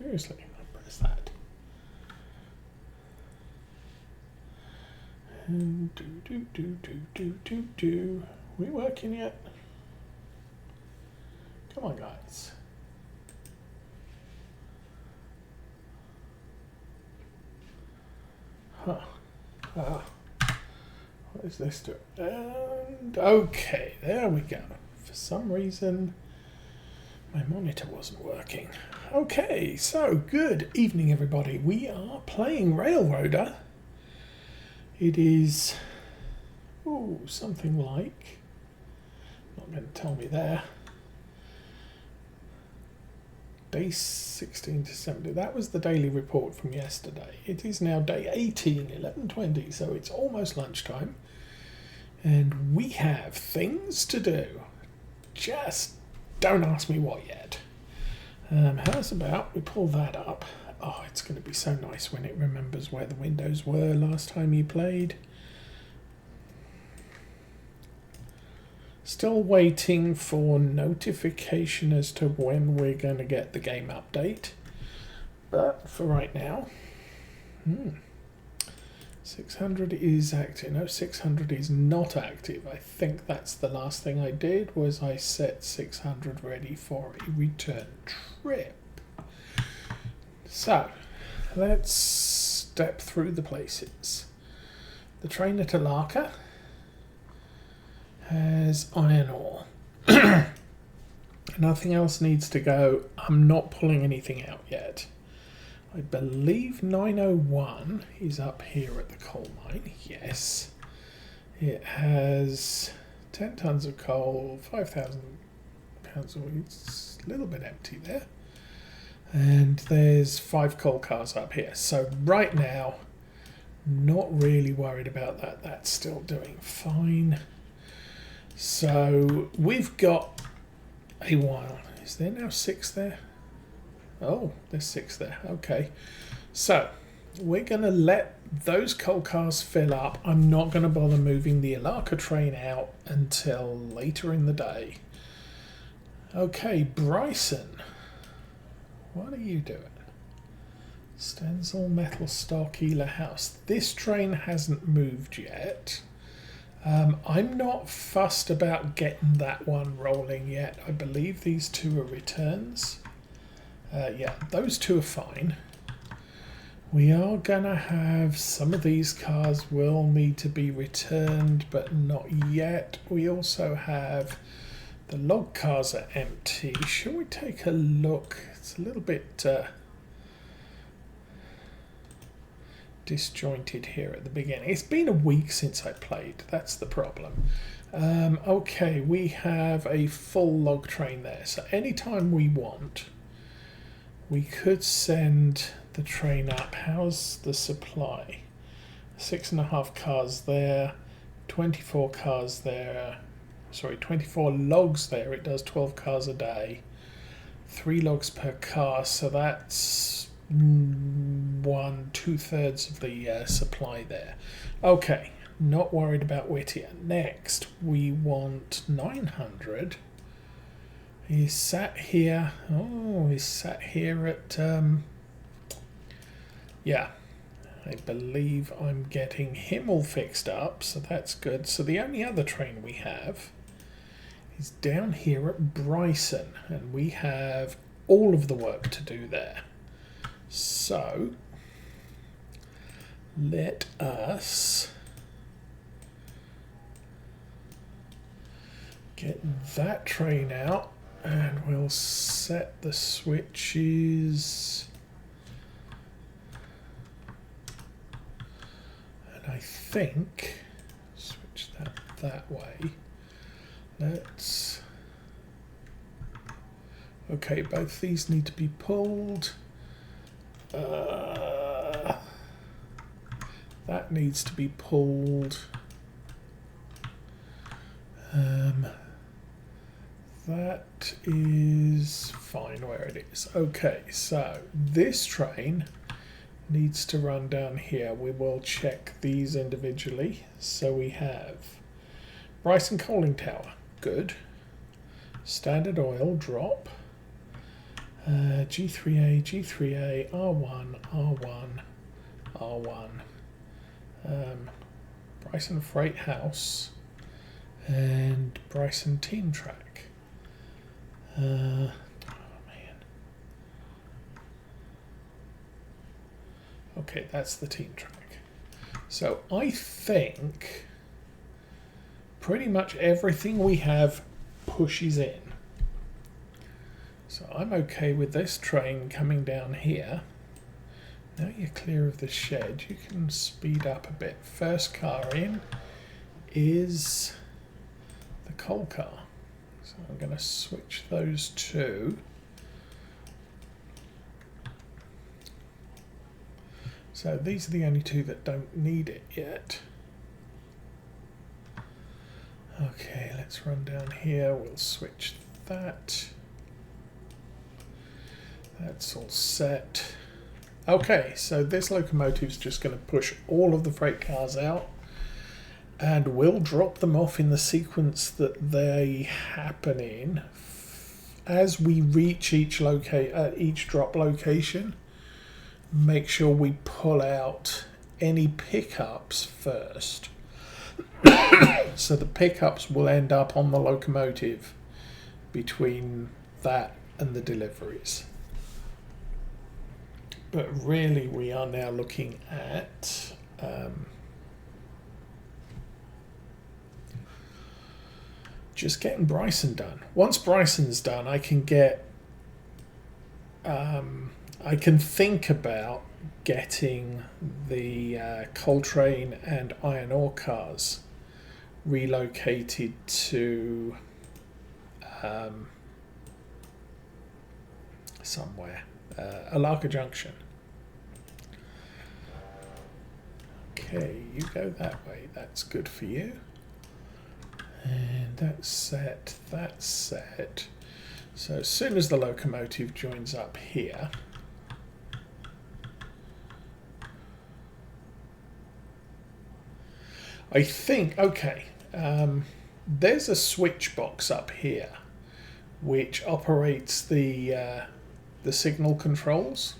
Seriously, I press that. And do. We working yet? Come on, guys. Huh. What is this doing? And okay, there we go. For some reason, my monitor wasn't working. Okay, so good evening, everybody. We are playing Railroader. It is something like, not going to tell me there, day 16 to 70. That was the daily report from yesterday. It is now day 18, 11:20, so it's almost lunchtime. And we have things to do. Just don't ask me what yet. How's about we pull that up? Oh, it's going to be so nice when it remembers where the windows were last time you played. Still waiting for notification as to when we're going to get the game update. But for right now, 600 is active. No, 600 is not active. I think that's the last thing I did was I set 600 ready for a return trip. So, let's step through the places. The train at Alarka has iron ore. Nothing else needs to go. I'm not pulling anything out yet. I believe 901 is up here at the coal mine. Yes. It has 10 tons of coal, 5,000 pounds of wheat. It's a little bit empty there. And there's 5 coal cars up here. So right now, not really worried about that. That's still doing fine. So we've got a while. Is there now 6 there? Oh, there's 6 there. Okay. So we're going to let those coal cars fill up. I'm not going to bother moving the Alarka train out until later in the day. Okay, Bryson. What are you doing? Stenzil Metal Stock Ela House. This train hasn't moved yet. I'm not fussed about getting that one rolling yet. I believe these 2 are returns. Yeah, those 2 are fine. We are going to have some of these cars will need to be returned, but not yet. We also have the log cars are empty. Shall we take a look? It's a little bit disjointed here at the beginning. It's been a week since I played. That's the problem. Okay, we have a full log train there. So anytime we want, we could send the train up. How's the supply? 6.5 cars there, 24 cars there. Sorry, 24 logs there. It does 12 cars a day. 3 logs per car, so that's 2/3 of the supply there. Okay, not worried about Whittier. Next, we want 900. He's sat here. Oh, he's sat here at... yeah, I believe I'm getting him all fixed up, so that's good. So the only other train we have is down here at Bryson, and we have all of the work to do there. So let us get that train out, and we'll set the switches. And I think switch that way. Let's... Okay, both these need to be pulled. That needs to be pulled. That is fine where it is. Okay, so this train needs to run down here. We will check these individually. So we have Bryson Coaling Tower. Good. Standard Oil drop. G3A, G3A, R1, R1, R1. Bryson Freight House and Bryson Team Track. Oh man. Okay, that's the team track. So I think pretty much everything we have pushes in. So I'm okay with this train coming down here. Now you're clear of the shed, you can speed up a bit. First car in is the coal car. So I'm going to switch those two. So these are the only two that don't need it yet. Okay, let's run down here. We'll switch that. That's all set. Okay, so this locomotive's just going to push all of the freight cars out, and we'll drop them off in the sequence that they happen in. As we reach each drop location, make sure we pull out any pickups first. So the pickups will end up on the locomotive between that and the deliveries. But really we are now looking at just getting Bryson done. Once Bryson's done, I can get I can think about getting the coal train and iron ore cars relocated to somewhere. Alarka Junction. Okay, you go that way. That's good for you. And that's set. That's set. So as soon as the locomotive joins up here, I think, okay, there's a switch box up here which operates the signal controls.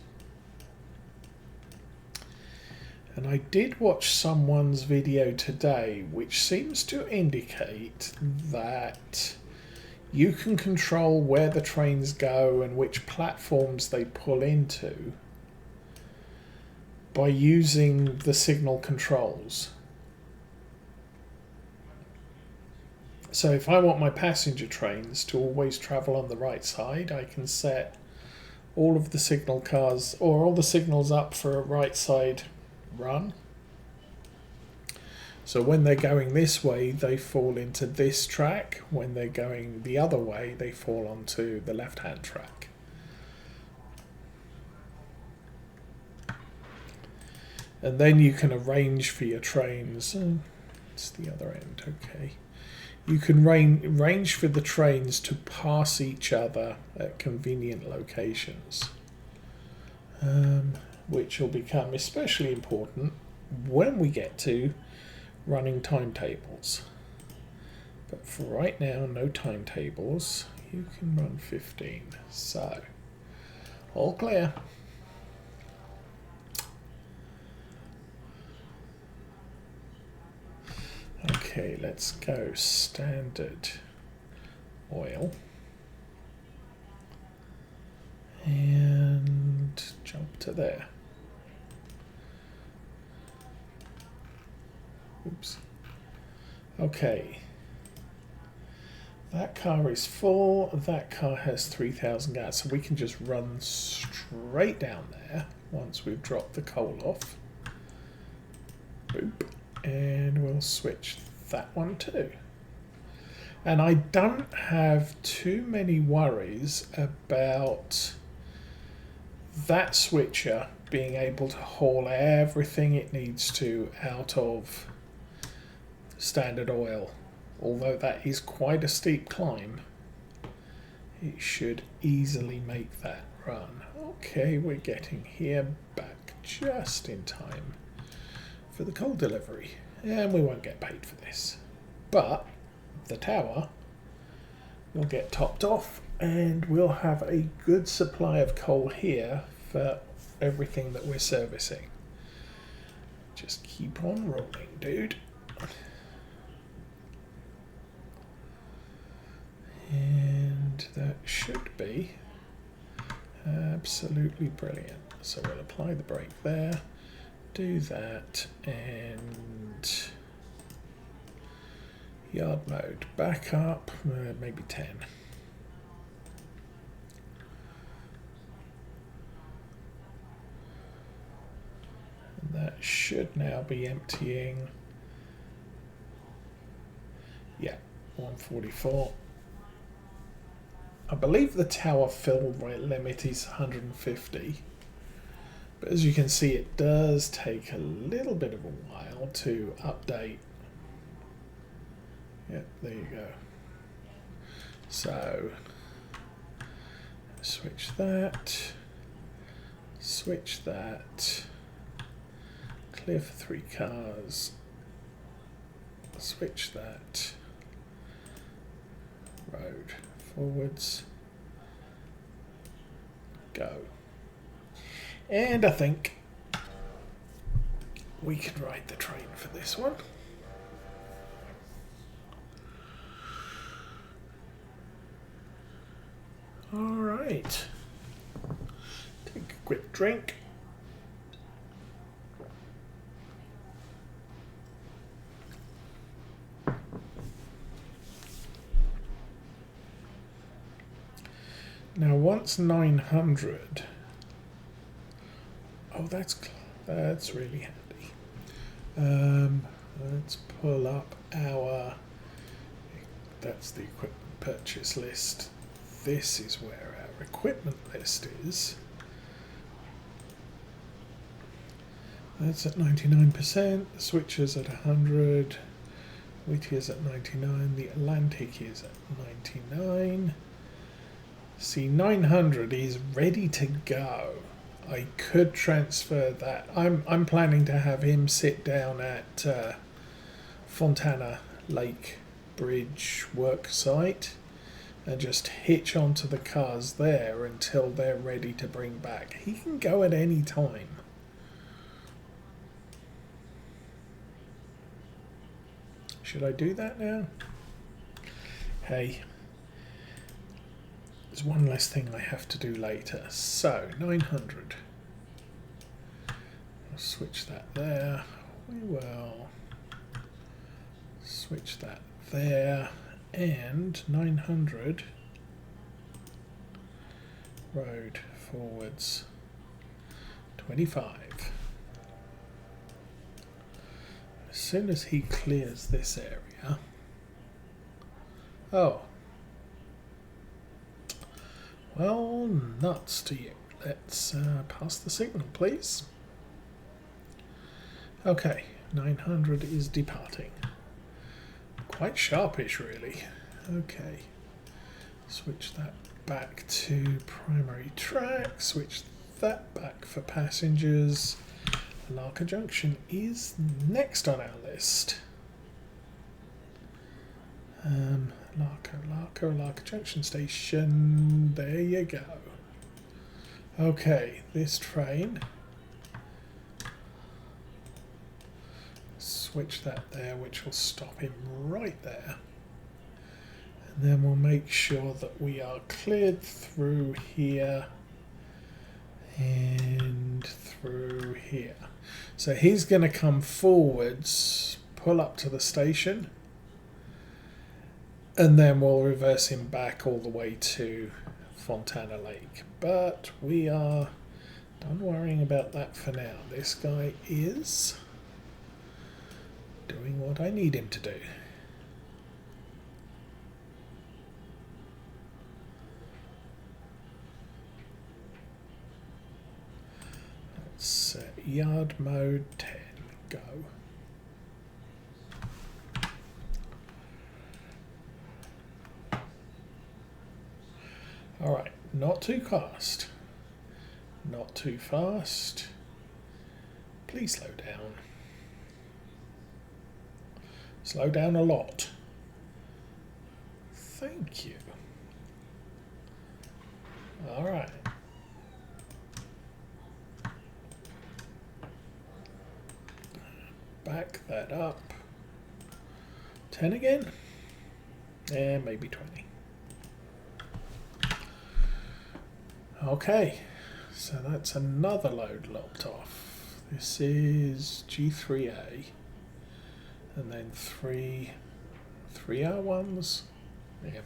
And I did watch someone's video today which seems to indicate that you can control where the trains go and which platforms they pull into by using the signal controls. So if I want my passenger trains to always travel on the right side, I can set all of the signal cars or all the signals up for a right side run. So when they're going this way, they fall into this track. When they're going the other way, they fall onto the left-hand track. And then you can arrange for your trains. It's the other end, okay. You can arrange for the trains to pass each other at convenient locations, which will become especially important when we get to running timetables. But for right now, no timetables. You can run 15. So, all clear. Okay, let's go standard oil and jump to there. Oops. Okay. That car is full. That car has 3,000 gas, so we can just run straight down there once we've dropped the coal off. Boop. And we'll switch that one too. And I don't have too many worries about that switcher being able to haul everything it needs to out of standard oil. Although that is quite a steep climb, it should easily make that run. Okay, we're getting here back just in time for the coal delivery, and we won't get paid for this. But the tower You'll get topped off and we'll have a good supply of coal here for everything that we're servicing. Just keep on rolling, dude. And that should be absolutely brilliant. So we'll apply the brake there, do that, and yard mode back up, maybe 10. And that should now be emptying. Yeah, 144. I believe the tower fill rate limit is 150. But as you can see, it does take a little bit of a while to update. Yep, there you go. So, switch that, clear for 3 cars, switch that, road, forwards, go. And I think we can ride the train for this one. All right. Take a quick drink. Now once 900. Oh, that's really handy. Let's pull up our. That's the equipment purchase list. This is where our equipment list is. That's at 99%. The Switcher's at 100. Whittier's at 99. The Atlantic is at 99. See, 900 is ready to go. I could transfer that. I'm planning to have him sit down at Fontana Lake Bridge work site and just hitch onto the cars there until they're ready to bring back. He can go at any time. Should I do that now? Hey, there's one less thing I have to do later. So 900. I'll switch that there. We will switch that there. And 900 road forwards 25. As soon as he clears this area. Oh. Well, nuts to you. Let's pass the signal, please. Okay, 900 is departing. Quite sharpish, really. Okay. Switch that back to primary track. Switch that back for passengers. Alarka Junction is next on our list. Alarka Junction Station. There you go. Okay, this train. Switch that there, which will stop him right there. And then we'll make sure that we are cleared through here and through here. So he's going to come forwards, pull up to the station, and then we'll reverse him back all the way to Fontana Lake. But we are done worrying about that for now. This guy is doing what I need him to do. Let's set yard mode 10. Go. Alright, not too fast. Not too fast. Please slow down. Slow down a lot. Thank you. All right. Back that up. 10 again? And maybe 20. Okay, so that's another load locked off. This is G3A. And then three R1s. Yeah.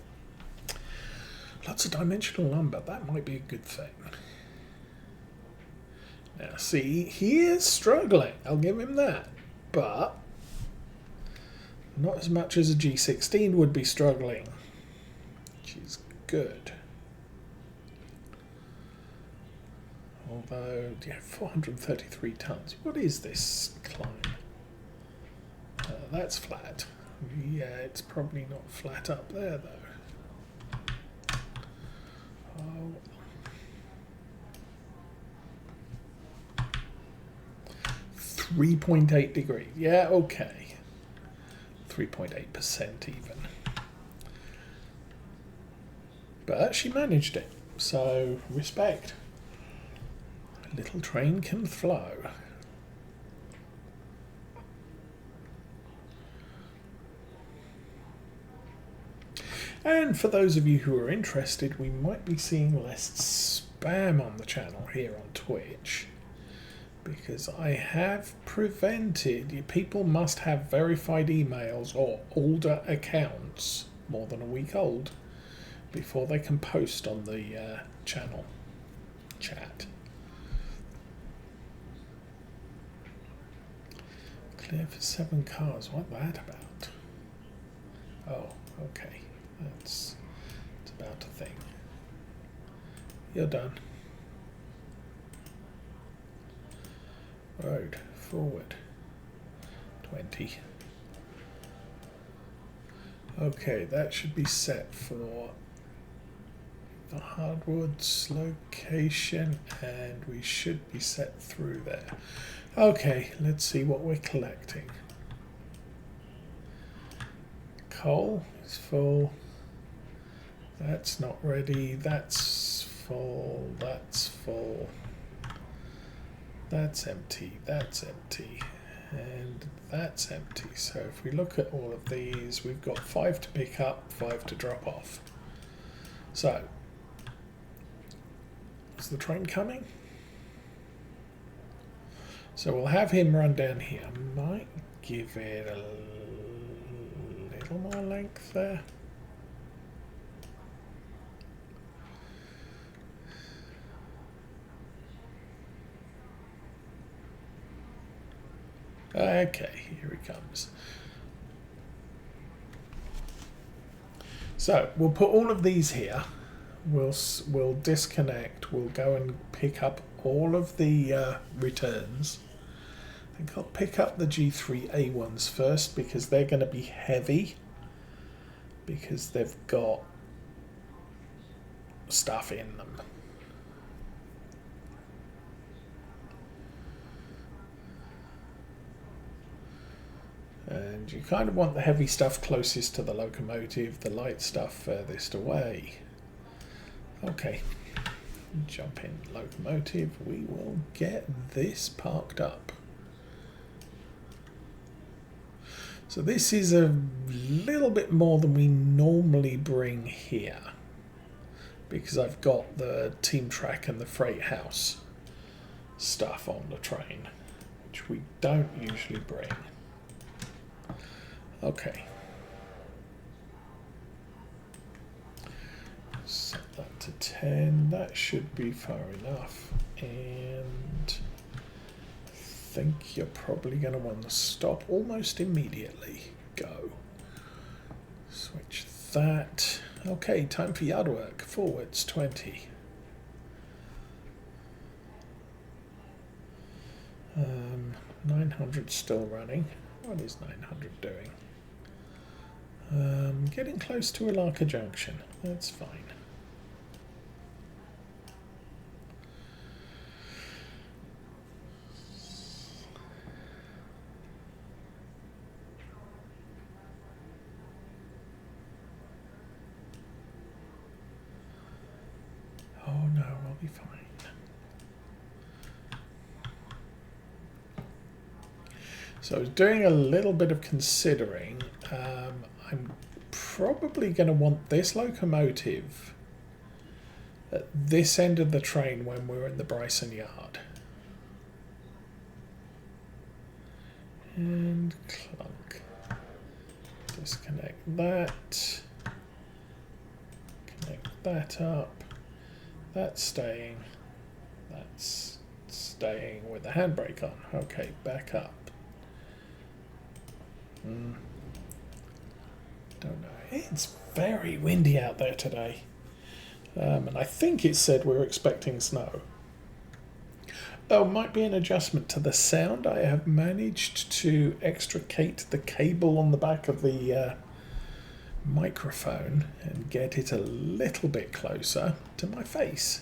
Lots of dimensional number. That might be a good thing. Now, see, he is struggling. I'll give him that. But not as much as a G16 would be struggling, which is good. Although, yeah, 433 tons. What is this climb? That's flat. Yeah, it's probably not flat up there, though. Oh. 3.8 degrees. Yeah, okay. 3.8% even. But she managed it, so respect. A little train can flow. And for those of you who are interested, we might be seeing less spam on the channel here on Twitch, because I have prevented, people must have verified emails or older accounts, more than a week old, before they can post on the channel chat. Clear for 7 cars, what's that about? Oh, okay. It's about a thing. You're done. Road, forward. 20. Okay, that should be set for the hardwoods location, and we should be set through there. Okay, let's see what we're collecting. Coal is full. That's not ready. That's full. That's full. That's empty. That's empty. And that's empty. So if we look at all of these, we've got 5 to pick up, 5 to drop off. So, is the train coming? So we'll have him run down here. Might give it a little more length there. Okay, here he comes. So we'll put all of these here. We'll disconnect. We'll go and pick up all of the returns. I think I'll pick up the G3A ones first, because they're going to be heavy, because they've got stuff in them. And you kind of want the heavy stuff closest to the locomotive, the light stuff furthest away. Okay, jump in locomotive. We will get this parked up. So this is a little bit more than we normally bring here, because I've got the team track and the freight house stuff on the train, which we don't usually bring. Okay. Set that to 10. That should be far enough. And I think you're probably going to want to stop almost immediately. Go. Switch that. Okay, time for yard work. Forwards 20. 900 still running. What is 900 doing? Getting close to Alarka Junction. That's fine. Oh no, I'll be fine. So I was doing a little bit of considering. I'm probably going to want this locomotive at this end of the train when we're in the Bryson yard. And clunk. Disconnect that. Connect that up. That's staying. That's staying with the handbrake on. Okay, back up. Don't know. It's very windy out there today. And I think it said we were expecting snow. Oh, might be an adjustment to the sound. I have managed to extricate the cable on the back of the microphone and get it a little bit closer to my face.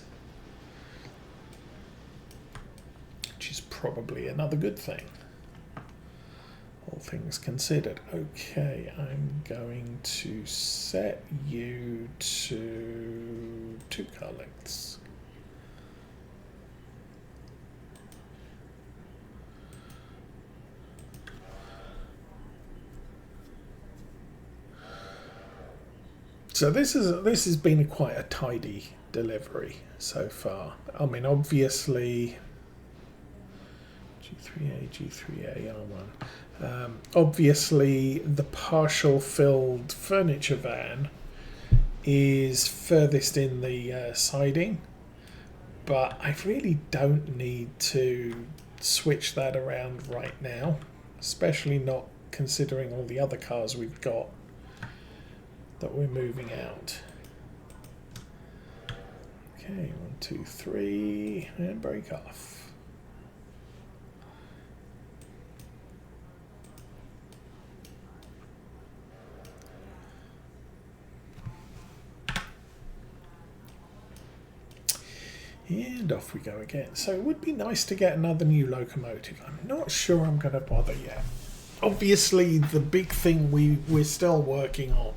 Which is probably another good thing. All things considered. Okay, I'm going to set you to 2 car lengths. So this has been quite a tidy delivery so far. I mean, obviously G3A, G3A, R1. Obviously, the partial filled furniture van is furthest in the siding, but I really don't need to switch that around right now, especially not considering all the other cars we've got that we're moving out. Okay, 1, 2, 3, and brake off. And off we go again. So it would be nice to get another new locomotive. I'm not sure I'm going to bother yet. Obviously, the big thing we're still working on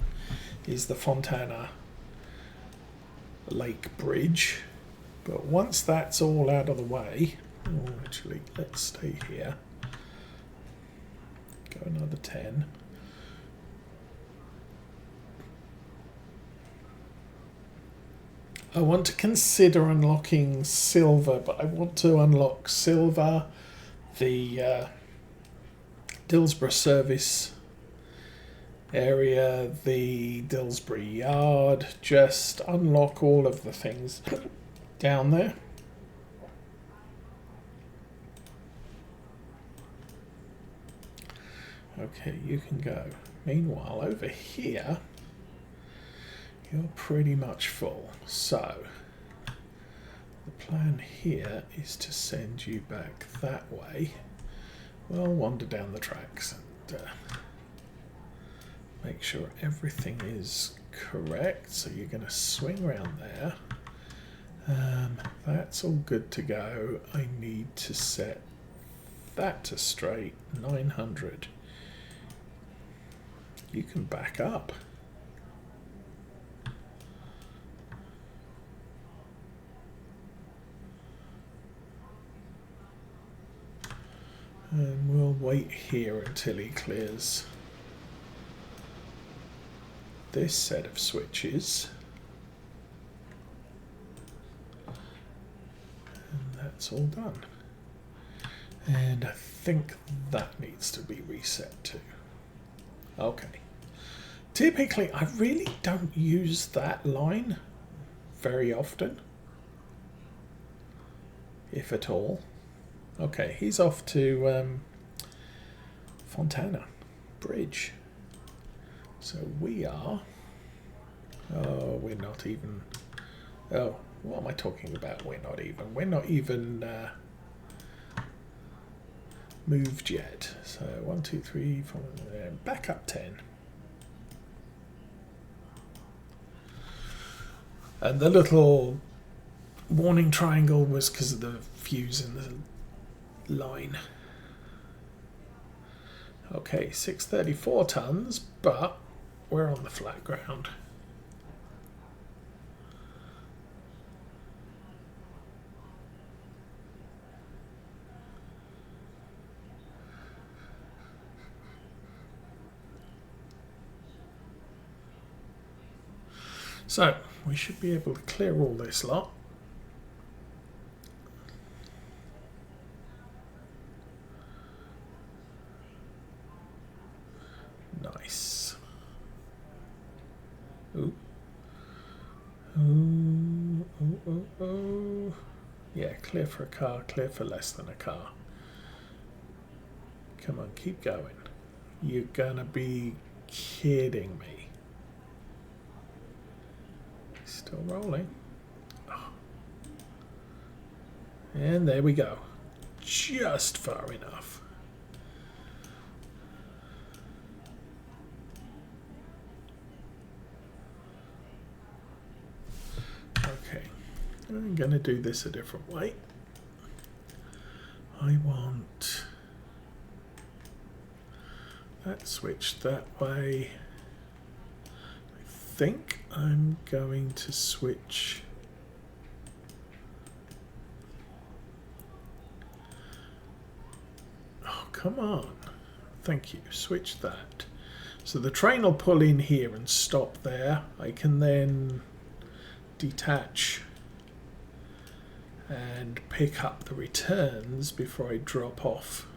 is the Fontana Lake Bridge. But once that's all out of the way, oh, actually, let's stay here. Go another 10. I want to consider unlocking silver, but I want to unlock silver, the Dillsborough service area, the Dillsborough yard, just unlock all of the things down there. Okay, you can go. Meanwhile, over here, you're pretty much full. So, the plan here is to send you back that way. We'll wander down the tracks and make sure everything is correct. So you're going to swing around there. That's all good to go. I need to set that to straight, 900. You can back up. And we'll wait here until he clears this set of switches. And that's all done. And I think that needs to be reset too. Okay. Typically, I really don't use that line very often, if at all. Okay, he's off to Fontana Bridge. So we are... Oh, we're not even... Oh, what am I talking about? We're not even... We're not even moved yet. So 1, 2, 3, 4... back up 10. And the little warning triangle was because of the fuse in the line. Okay, 634 tons, but we're on the flat ground. So we should be able to clear all this lot. Nice. Ooh. Ooh, ooh, ooh, ooh. Yeah, clear for a car, clear for less than a car. Come on, keep going. You're gonna be kidding me. Still rolling. Oh. And there we go. Just far enough. Okay, I'm going to do this a different way. I want that switch that way. I think I'm going to switch come on. Thank you. Switch that. So the train will pull in here and stop there. I can then detach and pick up the returns before I drop off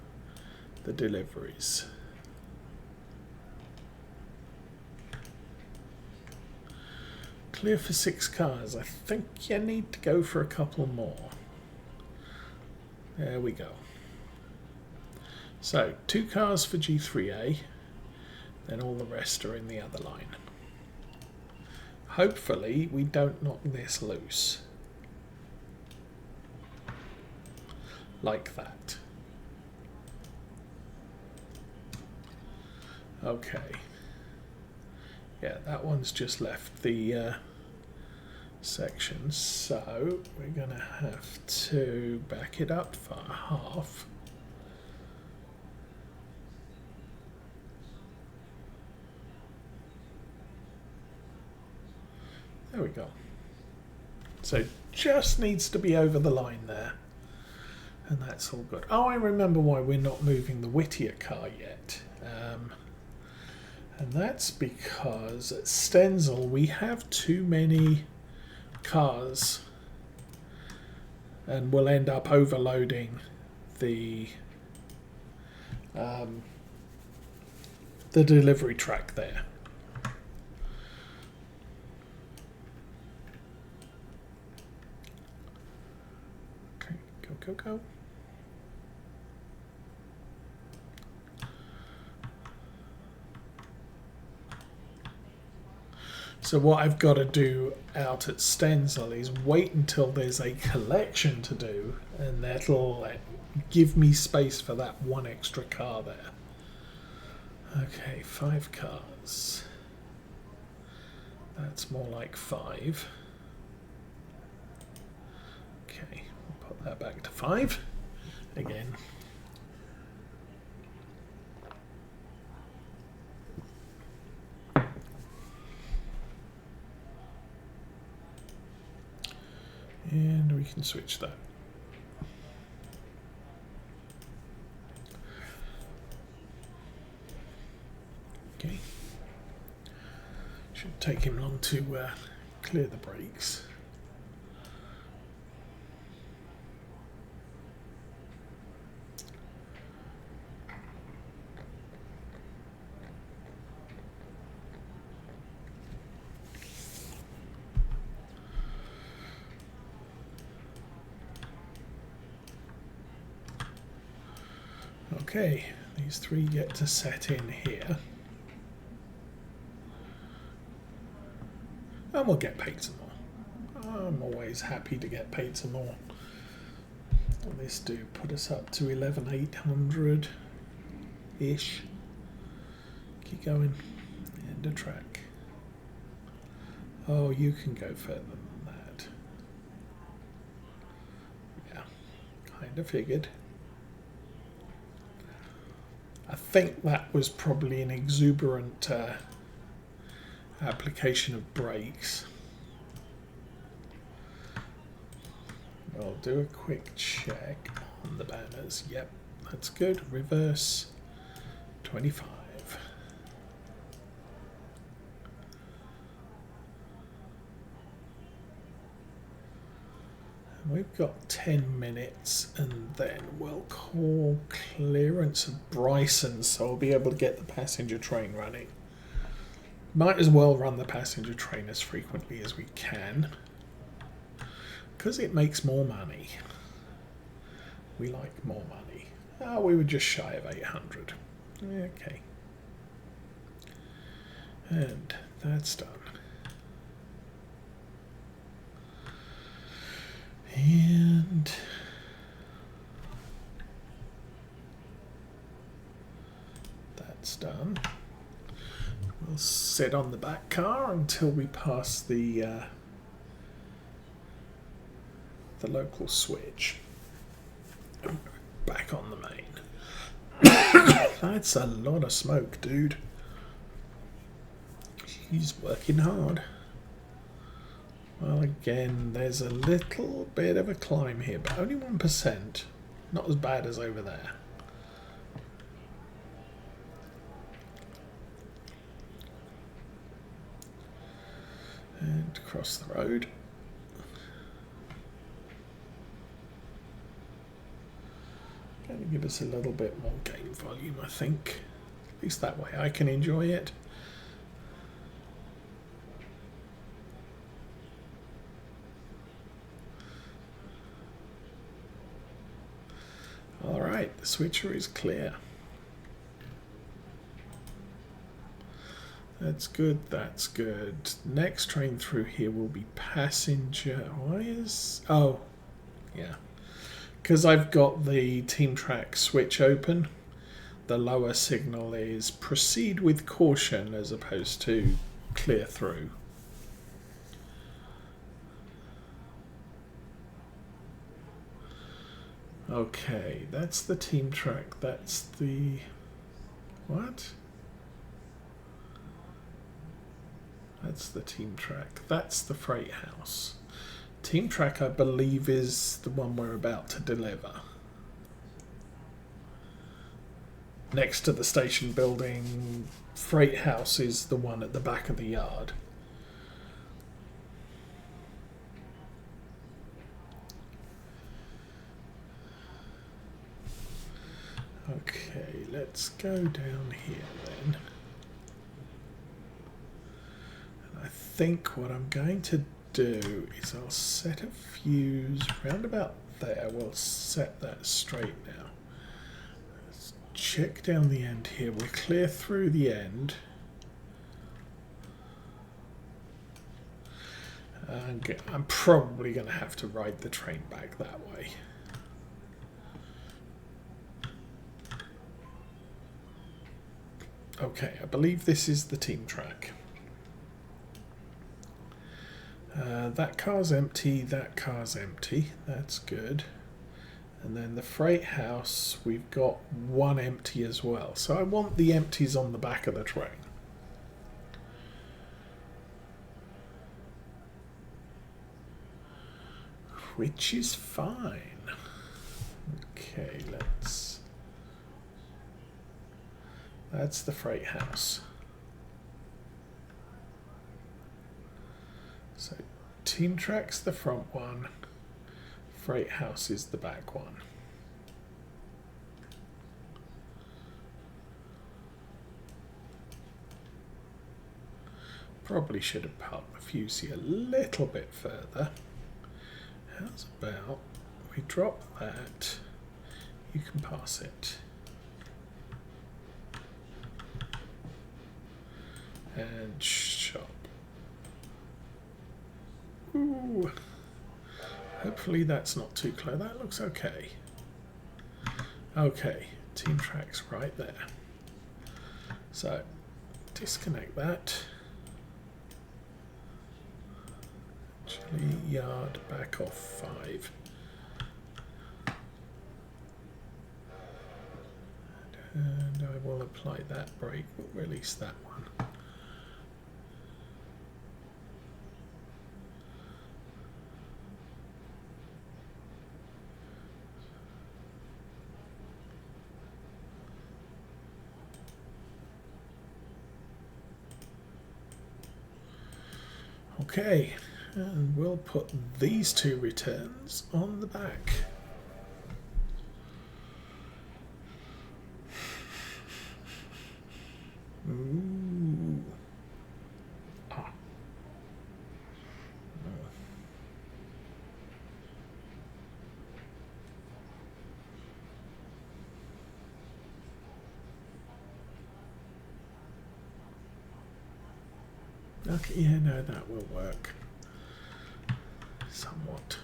the deliveries. Clear for 6 cars. I think you need to go for a couple more. There we go. So 2 cars for G3A, then all the rest are in the other line. Hopefully we don't knock this loose. Like that. Okay. Yeah, that one's just left the section, so we're going to have to back it up for half. There we go. So just needs to be over the line there. And that's all good. Oh, I remember why we're not moving the Whittier car yet. And that's because at Stenzil we have too many cars and we'll end up overloading the delivery track there. Okay, go, go, go. So what I've got to do out at Stenzil is wait until there's a collection to do, and that'll give me space for that one extra car there. Okay, 5 cars. That's more like 5. Okay, we'll put that back to 5 again. And we can switch that. Okay. Shouldn't take him long to clear the brakes. Okay, these 3 get to set in here. And we'll get paid some more. I'm always happy to get paid some more. And this do put us up to 11,800-ish. Keep going. End of track. Oh, you can go further than that. Yeah, kind of figured. I think that was probably an exuberant application of brakes. I'll do a quick check on the banners. Yep, that's good. Reverse 25. We've got 10 minutes and then we'll call clearance of Bryson, so I'll be able to get the passenger train running. Might as well run the passenger train as frequently as we can because it makes more money. We like more money. Oh, we were just shy of 800. Okay. And that's done. And that's done. We'll sit on the back car until we pass the local switch. Back on the main. That's a lot of smoke, dude. He's working hard. Well, again, there's a little bit of a climb here, but only 1%. Not as bad as over there. And cross the road. Going to give us a little bit more game volume, I think. At least that way I can enjoy it. Alright, the switcher is clear. That's good, that's good. Next train through here will be passenger. Why is... oh, yeah. Because I've got the team track switch open, the lower signal is proceed with caution as opposed to clear through. Okay, that's the team track. That's the... what? That's the team track. That's the freight house. Team track, I believe, is the one we're about to deliver. Next to the station building, freight house is the one at the back of the yard. Okay, let's go down here then. And I think what I'm going to do is I'll set a fuse round about there. We'll set that straight now. Let's check down the end here. We'll clear through the end. I'm probably going to have to ride the train back that way. Okay, I believe this is the team track. That car's empty, that car's empty. That's good. And then the freight house, we've got one empty as well. So I want the empties on the back of the train. Which is fine. Okay, that's the freight house. So team track's the front one, freight house is the back one. Probably should have parked the fuse here a little bit further. How's about we drop that, you can pass it. And shop. Ooh. Hopefully that's not too close. That looks okay. Okay, team track's right there. So disconnect that. Actually, yard back off 5. And I will apply that brake. We'll release that one. Okay, And we'll put these two returns on the back. Ooh. Ah. Okay, yeah, no, that will work. Somewhat.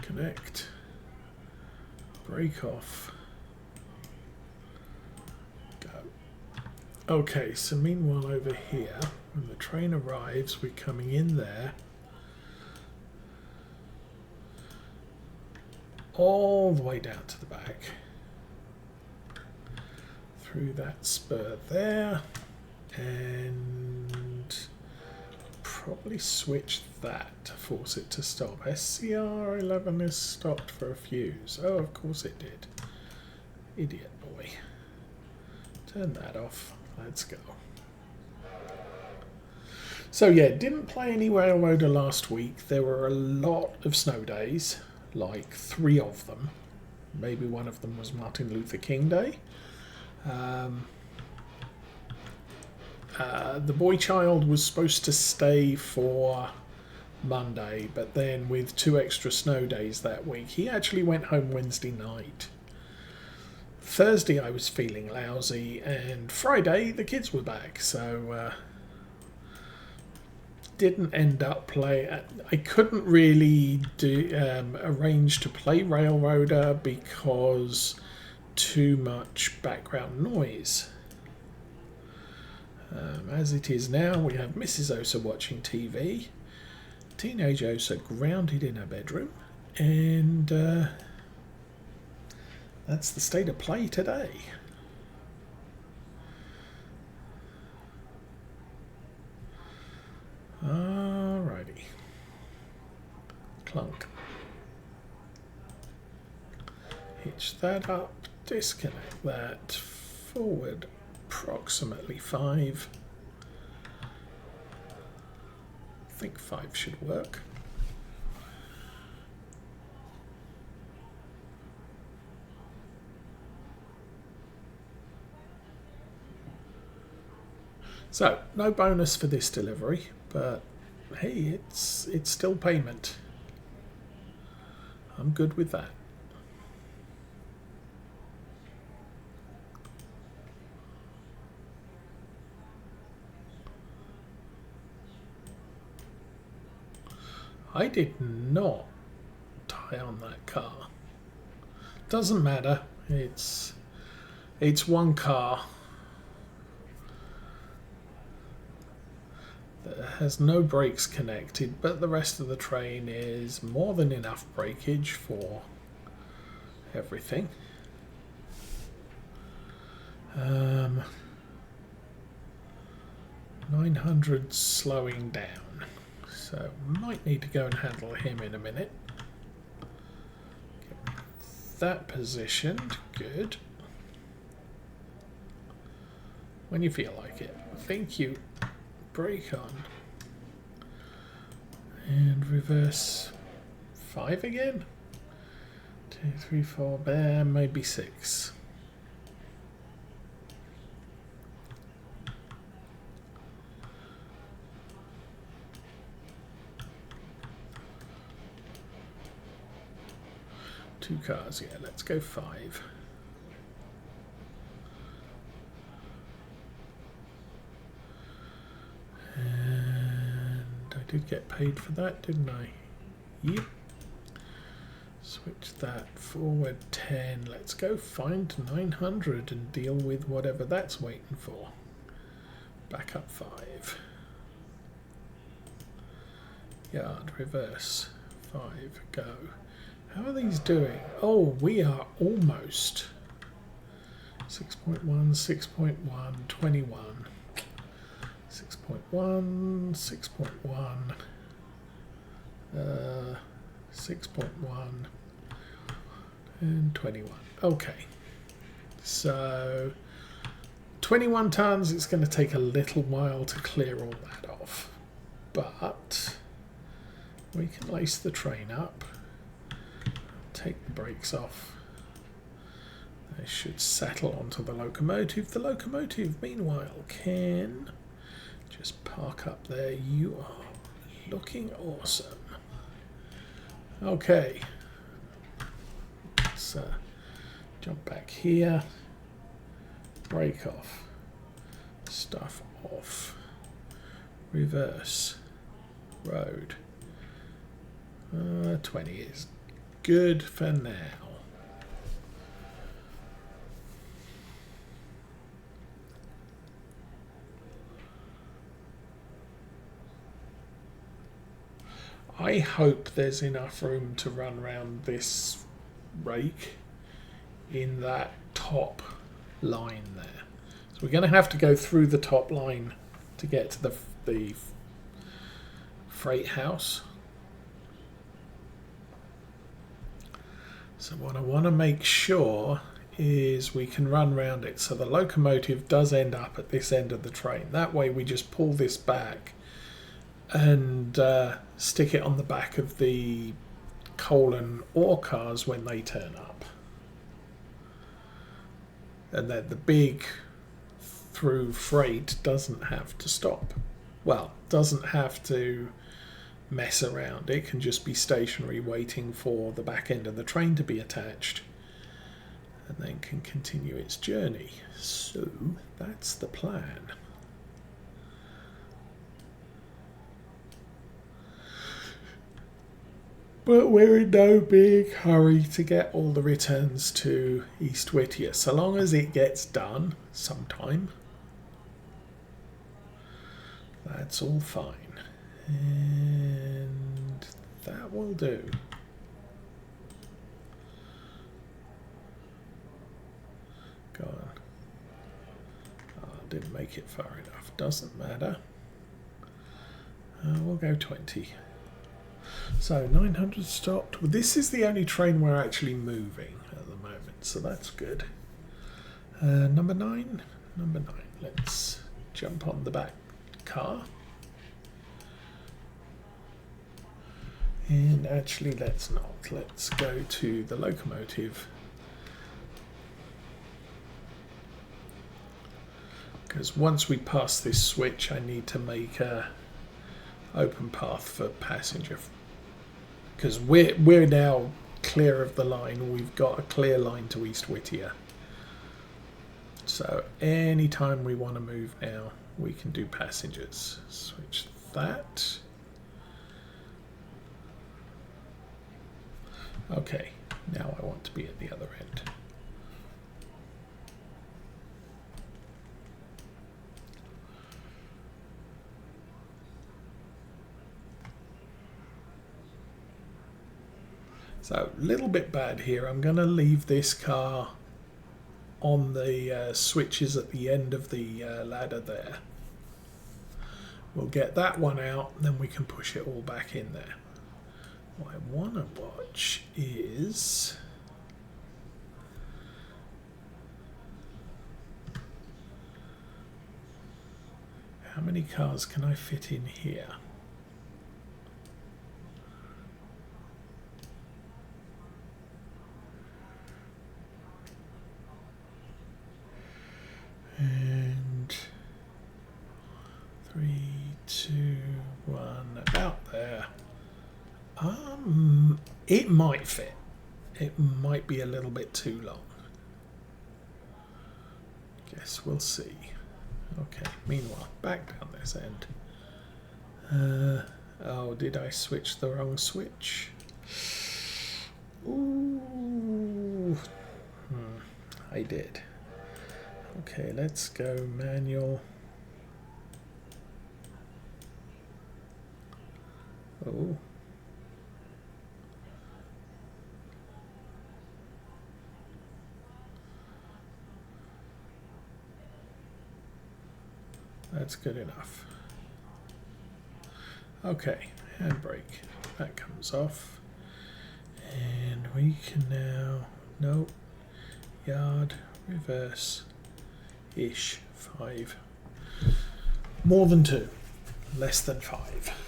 Connect. Break off. Go. Okay, so meanwhile over here, when the train arrives, we're coming in there. All the way down to the back. Through that spur there. And probably switch that to force it to stop. SCR11 is stopped for a fuse. Oh, of course it did. Idiot boy. Turn that off. Let's go. So yeah, didn't play any Railroader last week. There were a lot of snow days, like 3 of them. Maybe one of them was Martin Luther King Day. The boy child was supposed to stay for Monday, but then with 2 extra snow days that week, he actually went home Wednesday night. Thursday I was feeling lousy, and Friday the kids were back, so didn't end up playing. I couldn't really arrange to play Railroader because too much background noise. As it is now, we have Mrs. Osa watching TV, teenage Osa grounded in her bedroom, and that's the state of play today. Alrighty. Clunk. Hitch that up, disconnect that, forward approximately 5. I think 5 should work. So, no bonus for this delivery, but hey, it's still payment. I'm good with that. I did not tie on that car. Doesn't matter. It's one car that has no brakes connected, but the rest of the train is more than enough breakage for everything. 900 slowing down, so might need to go and handle him in a minute. Get that positioned, good. When you feel like it. Thank you. Brake on. And reverse 5 again. 2, 3, 4, there, maybe 6. Two cars, yeah, let's go 5. And I did get paid for that, didn't I? Yep. Switch that forward 10. Let's go find 900 and deal with whatever that's waiting for. Back up 5. Yard, reverse 5, go. How are these doing? Oh, we are almost 6.1, 6.1, 21. 6.1, 6.1, 6.1. And 21. Okay. So 21 tons, it's going to take a little while to clear all that off. But we can lace the train up, take the brakes off. They should settle onto the locomotive. The locomotive, meanwhile, can just park up there. You are looking awesome. Okay. Let's jump back here. Brake off. Stuff off. Reverse. Road. 20 is good for now. I hope there's enough room to run around this rake in that top line there. So we're going to have to go through the top line to get to the freight house. So what I want to make sure is we can run around it so the locomotive does end up at this end of the train. That way we just pull this back and stick it on the back of the coal and ore cars when they turn up. And then the big through freight doesn't have to stop. Well, doesn't have to mess around. It can just be stationary waiting for the back end of the train to be attached and then can continue its journey. So that's the plan. But we're in no big hurry to get all the returns to East Whittier, so long as it gets done sometime. That's all fine. And that will do. Go on. Oh, didn't make it far enough. Doesn't matter. We'll go 20. So 900 stopped. Well, this is the only train we're actually moving at the moment, so that's good. Number 9. Number 9. Let's jump on the back car. And actually, let's not. Let's go to the locomotive. Because once we pass this switch, I need to make a open path for passenger. Because we're now clear of the line. We've got a clear line to East Whittier. So anytime we want to move now, we can do passengers. Switch that. Okay, now I want to be at the other end. So a little bit bad here. I'm going to leave this car on the switches at the end of the ladder there. We'll get that one out, then we can push it all back in there. What I want to watch is how many cars can I fit in here? And 3, 2, 1, about there. It might fit. It might be a little bit too long. Guess we'll see. Okay, meanwhile, back down this end. Oh, did I switch the wrong switch? Ooh. I did. Okay, let's go manual. Oh. That's good enough. Okay, handbrake. That comes off. And we can now No. Yard, reverse, ish, 5. More than 2. Less than 5.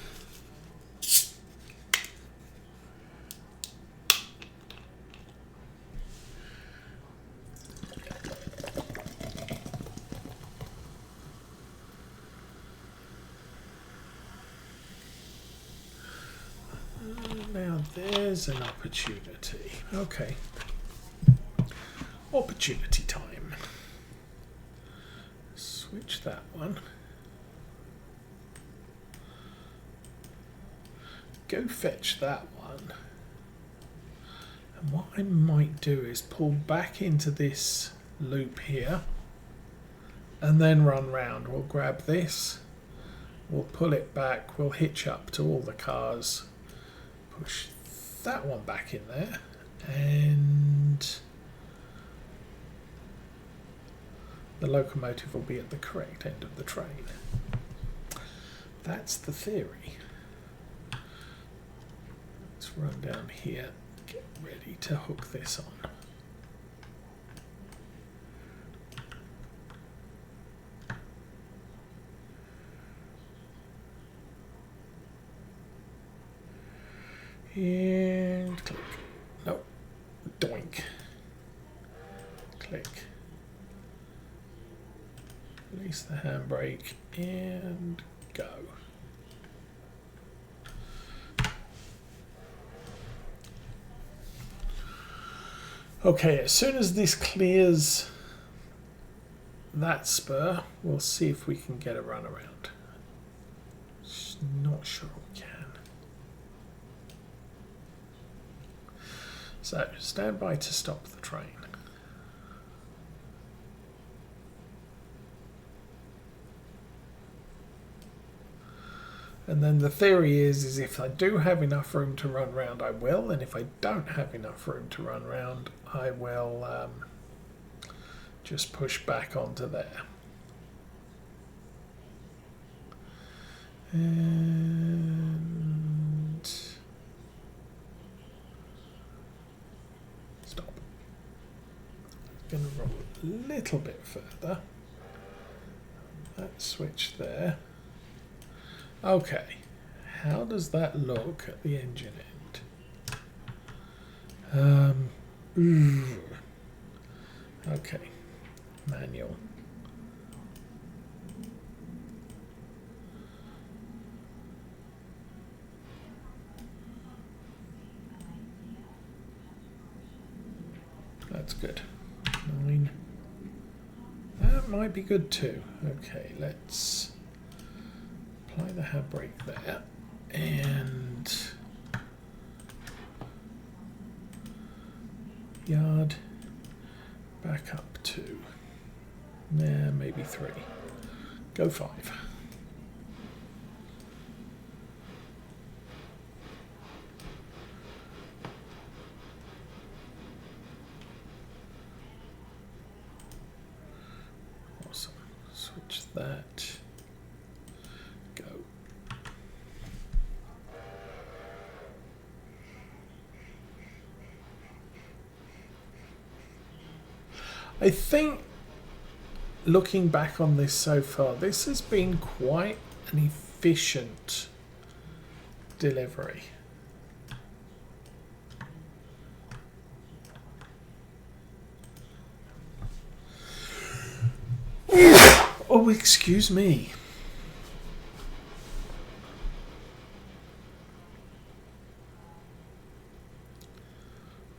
Now there's an opportunity. Okay. Opportunity time. Switch that one. Go fetch that one. And what I might do is pull back into this loop here and then run round. We'll grab this, we'll pull it back, we'll hitch up to all the cars, push that one back in there, and the locomotive will be at the correct end of the train. That's the theory. Let's run down here, get ready to hook this on. And click. No. Doink. Click. Release the handbrake and go. Okay, as soon as this clears that spur, we'll see if we can get a run around. Not sure we can. So, stand by to stop the train. And then the theory is if I do have enough room to run round, I will. And if I don't have enough room to run round, I will just push back onto there. And stop. Going to roll a little bit further. That switch there. Okay, how does that look at the engine end? Okay, manual. That's good. 9. That might be good too. Okay, let's apply the handbrake there and yard back up to maybe 3. Go 5. Awesome. Switch that. Go. I think looking back on this so far, this has been quite an efficient delivery. Oh, excuse me.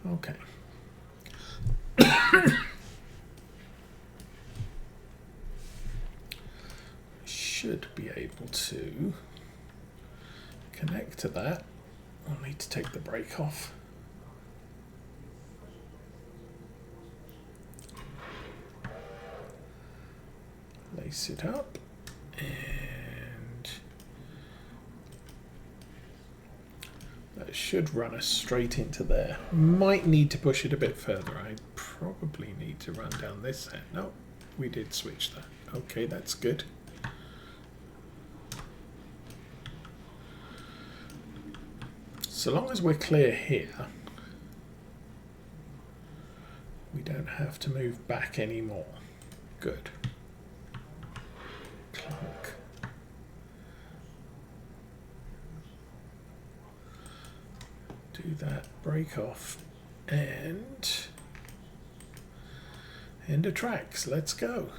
Okay. Should be able to connect to that. I'll need to take the brake off. Lace it up and that should run us straight into there. Might need to push it a bit further. I probably need to run down this end. No, we did switch that. Okay, that's good. So long as we're clear here, We don't have to move back anymore. Good. Clunk. Do that, break off, and end of tracks. Let's go.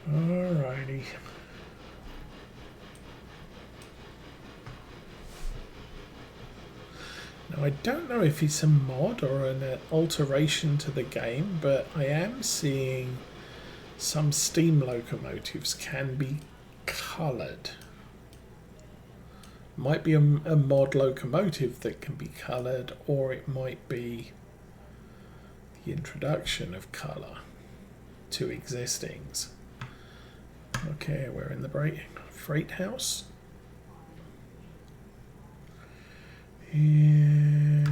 Alrighty. Now I don't know if it's a mod or an alteration to the game, but I am seeing some steam locomotives can be coloured. Might be a mod locomotive that can be coloured, or it might be the introduction of colour to existings. Okay, we're in the freight house. And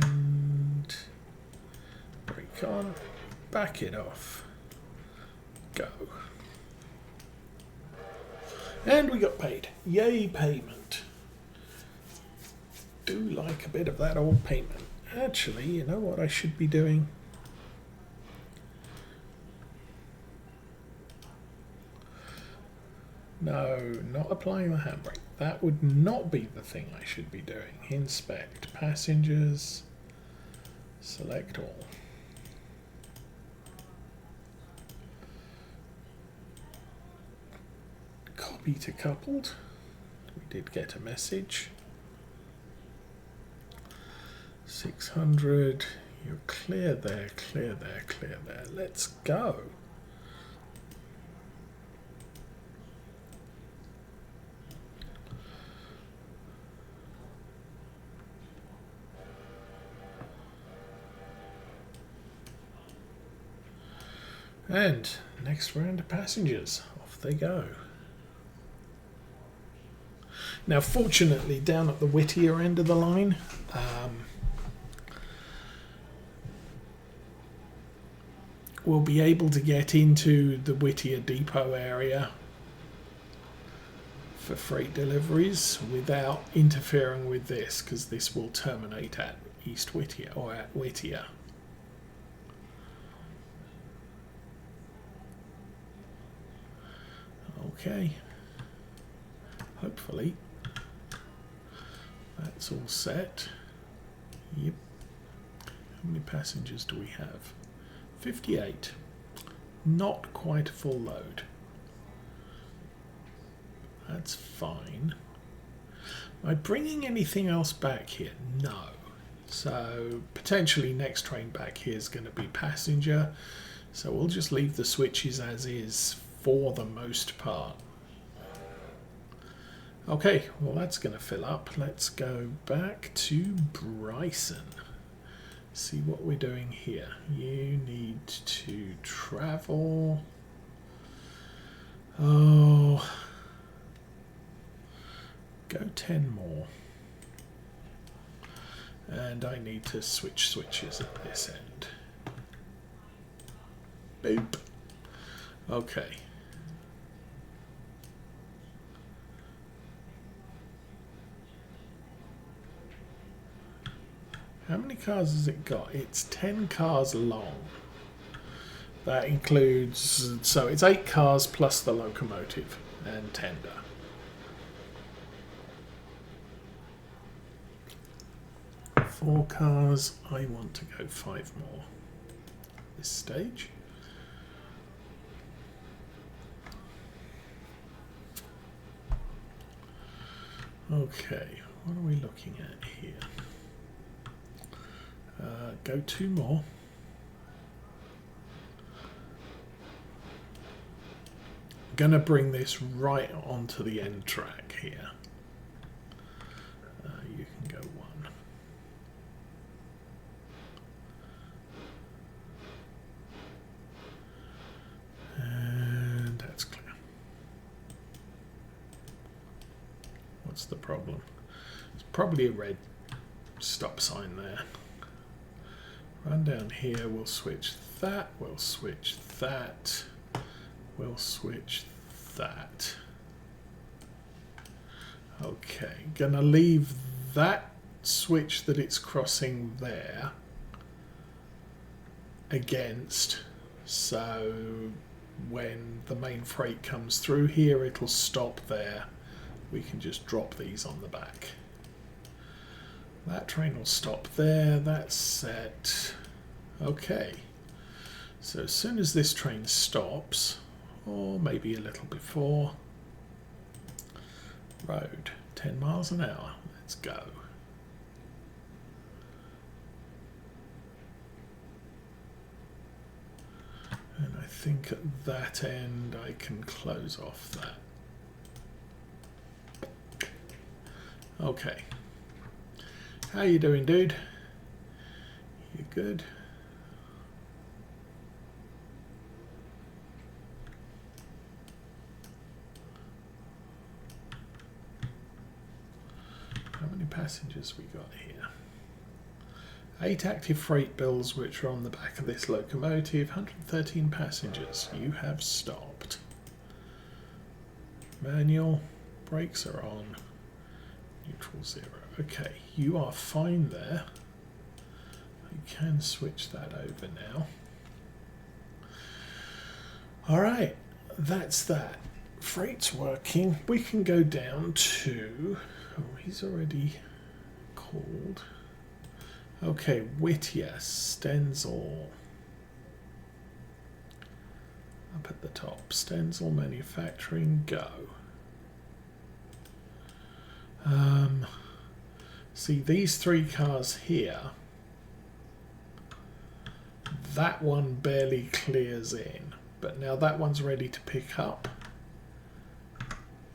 brake on, back it off, go. And we got paid. Yay, payment. Do like a bit of that old payment. Actually, you know what I should be doing? No, not applying the handbrake. That would not be the thing I should be doing. Inspect passengers. Select all. Copy to coupled. We did get a message. 600. You're clear there, clear there, clear there. Let's go. And next round of passengers, off they go. Now fortunately down at the Whittier end of the line, we'll be able to get into the Whittier depot area for freight deliveries without interfering with this, because this will terminate at East Whittier or at Whittier. Okay, hopefully that's all set. Yep. How many passengers do we have? 58. Not quite a full load. That's fine. Am I bringing anything else back here? No. So potentially next train back here is going to be passenger. So we'll just leave the switches as is for the most part. Okay, well that's going to fill up. Let's go back to Bryson. See what we're doing here. You need to travel. Oh, go 10 more. And I need to switch switches at this end. Boop. Okay. How many cars has it got? It's 10 cars long. That includes, so it's 8 cars plus the locomotive and tender. Four cars. I want to go 5 more at this stage. Okay, what are we looking at here? Go 2 more. I'm going to bring this right onto the end track here. You can go 1. And that's clear. What's the problem? It's probably a red stop sign there. Run down here, we'll switch that, we'll switch that, we'll switch that. Okay, gonna leave that switch that it's crossing there against, so when the main freight comes through here it'll stop there. We can just drop these on the back. That train will stop there, that's set. Okay, so as soon as this train stops, or maybe a little before, road, 10 miles an hour, let's go. And I think at that end I can close off that. Okay. How you doing, dude? You good? How many passengers we got here? 8 active freight bills which are on the back of this locomotive, 113 passengers. You have stopped. Manual, brakes are on, neutral 0. Okay, you are fine there. I can switch that over now. Alright, that's that. Freight's working. We can go down to... Oh, he's already called. Okay, Whittier, Stenzil. Up at the top. Stenzil Manufacturing, go. See, these 3 cars here, that one barely clears in, but now that one's ready to pick up.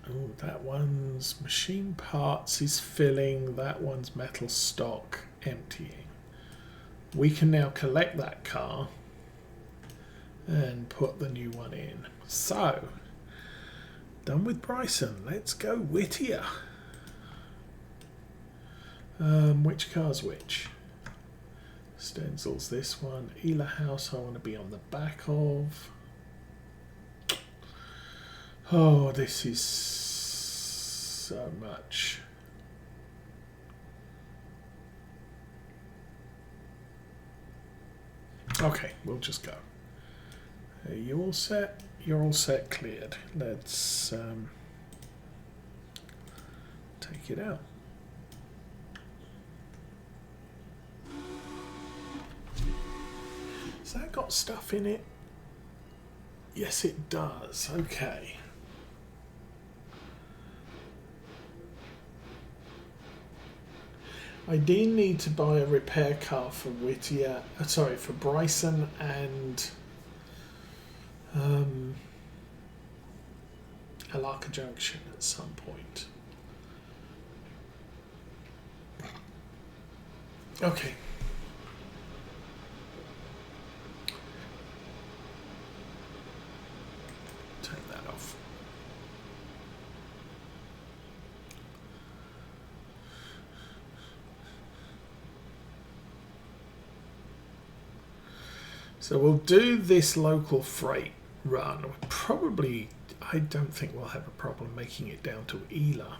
Oh, that one's machine parts is filling, that one's metal stock emptying. We can now collect that car and put the new one in. So, done with Bryson. Let's go Whittier. Which car's which? Stenzil's this one. Ela House I want to be on the back of. Oh, this is so much. Okay, we'll just go. Are you all set? You're all set, cleared. Let's take it out. Has that got stuff in it? Yes, it does. Okay. I do need to buy a repair car for Whittier, sorry, for Bryson and Alarka Junction at some point. Okay. Take that off. So we'll do this local freight run. Probably, I don't think we'll have a problem making it down to Ela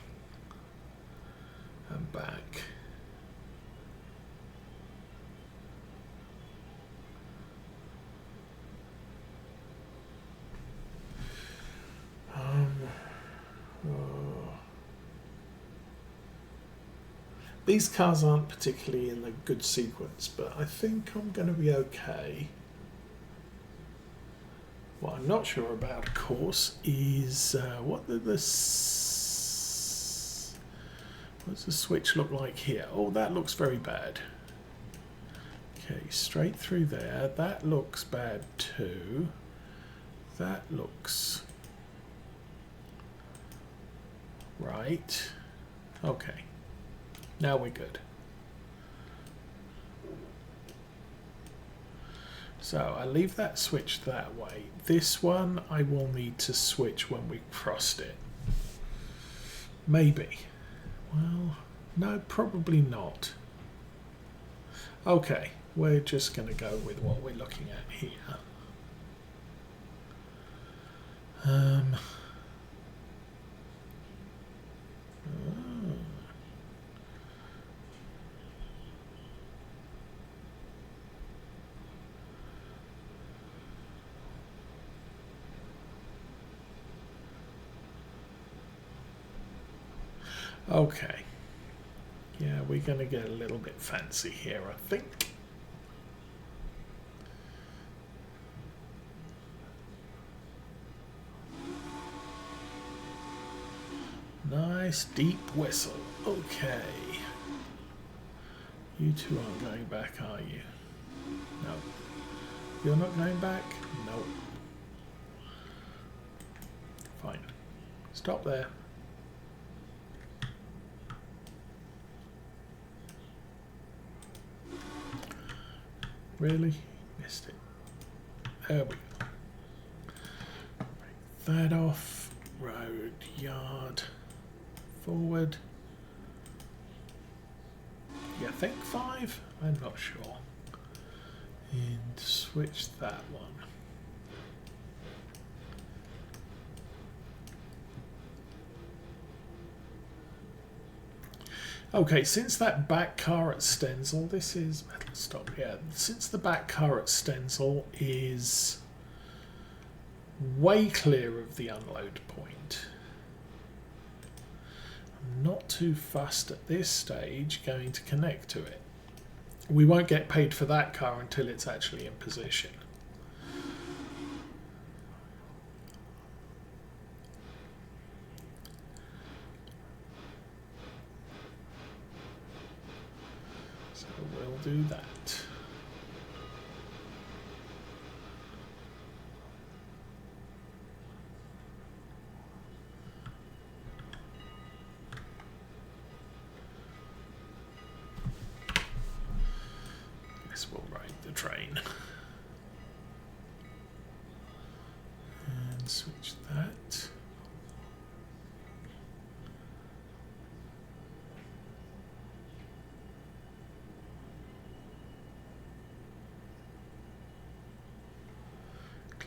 and back. These cars aren't particularly in a good sequence, but I think I'm going to be okay. What I'm not sure about, of course, is what does the switch look like here? Oh, that looks very bad. Okay, straight through there. That looks bad too. That looks right. Okay, now we're good. So I leave that switch that way. This one I will need to switch when we crossed it. Maybe. Well, no, probably not. Okay, we're just going to go with what we're looking at here. Okay. Yeah, we're going to get a little bit fancy here, I think. Nice deep whistle. Okay. You two aren't going back, are you? No. You're not going back? No. Fine. Stop there. Really? Missed it. There we go. Break that off. Road, yard, forward. Yeah, I think 5? I'm not sure. And switch that one. Okay, since that back car at Stenzil, this is metal stop, yeah. Since the back car at Stenzil is way clear of the unload point, I'm not too fussed at this stage going to connect to it. We won't get paid for that car until it's actually in position. Do that. Guess we'll ride the train and switch that.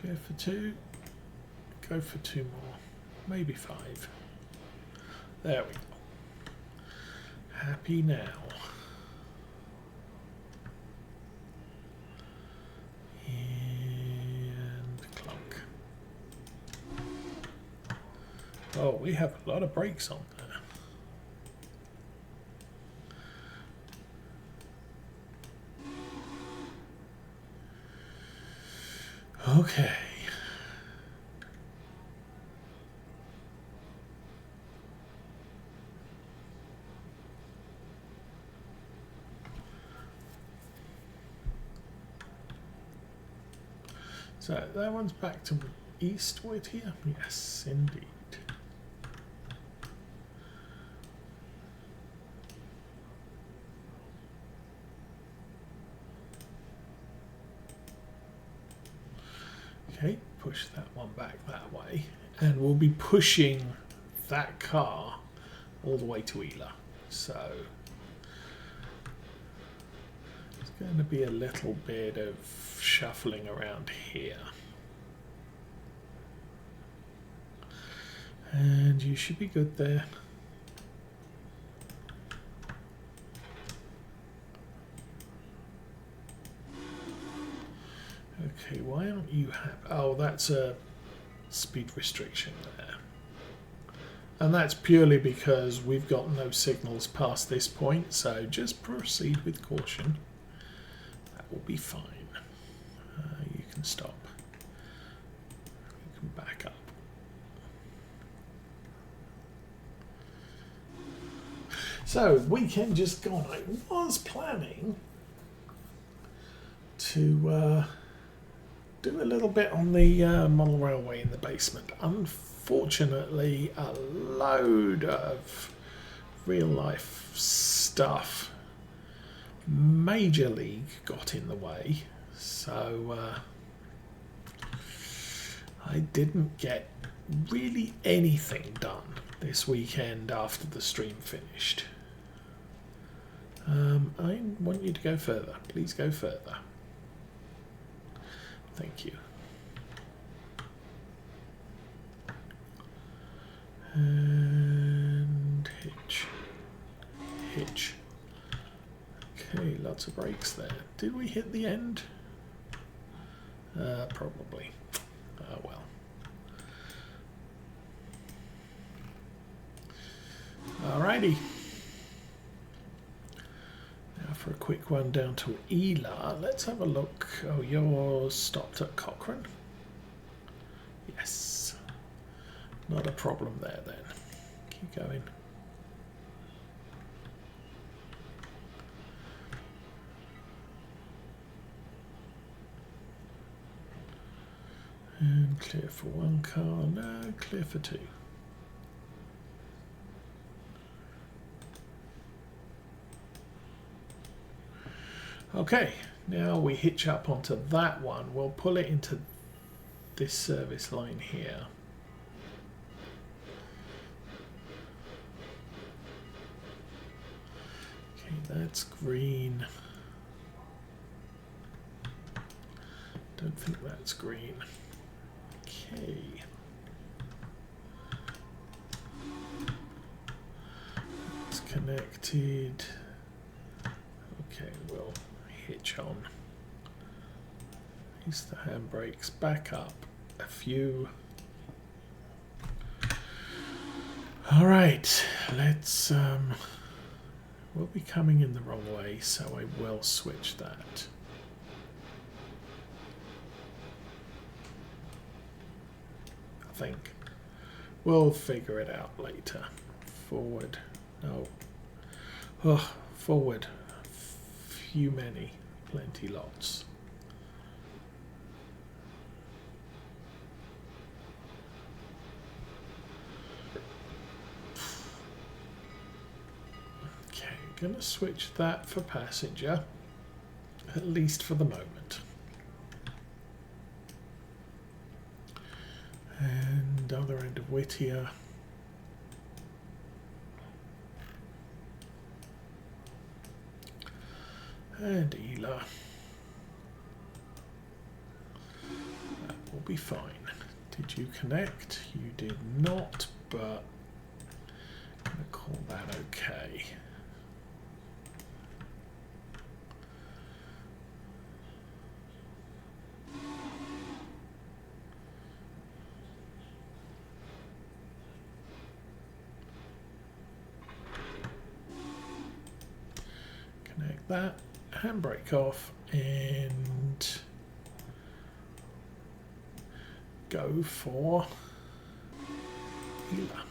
Clear for 2, go for 2 more, maybe 5. There we go. Happy now. And clunk. Oh, we have a lot of brakes on there. Okay. So that one's back to East Whittier? Yes, indeed. Okay, push that one back that way. And we'll be pushing that car all the way to Ela. So it's going to be a little bit of shuffling around here. And you should be good there. Okay, why aren't you happy? Oh, that's a speed restriction there. And that's purely because we've got no signals past this point, so just proceed with caution. That will be fine. You can stop. You can back up. So, weekend just gone. I was planning to do a little bit on the model railway in the basement. Unfortunately, a load of real life stuff, Major League, got in the way, so I didn't get really anything done this weekend after the stream finished. I want you to go further. Please go further. Thank you. And hitch. Hitch. Okay, lots of brakes there. Did we hit the end? Probably. Oh well. Alrighty. Now for a quick one down to Ela. Let's have a look. Oh, you're stopped at Cochrane? Yes. Not a problem there then. Keep going. And clear for one car. No, clear for two. Okay, now we hitch up onto that one. We'll pull it into this service line here. Okay, that's green. Don't think that's green. Okay. It's connected. Okay, we'll hitch on. Use the handbrakes back up a few. All right, let's we'll be coming in the wrong way, so I will switch that. I think we'll figure it out later. Forward. No. Oh, forward. Few many. Plenty lots. Okay, gonna switch that for passenger, at least for the moment. And other end of Whittier. And Ela. That will be fine. Did you connect? You did not, but I'm going to call that okay. Connect that. Handbrake off and go for Ela.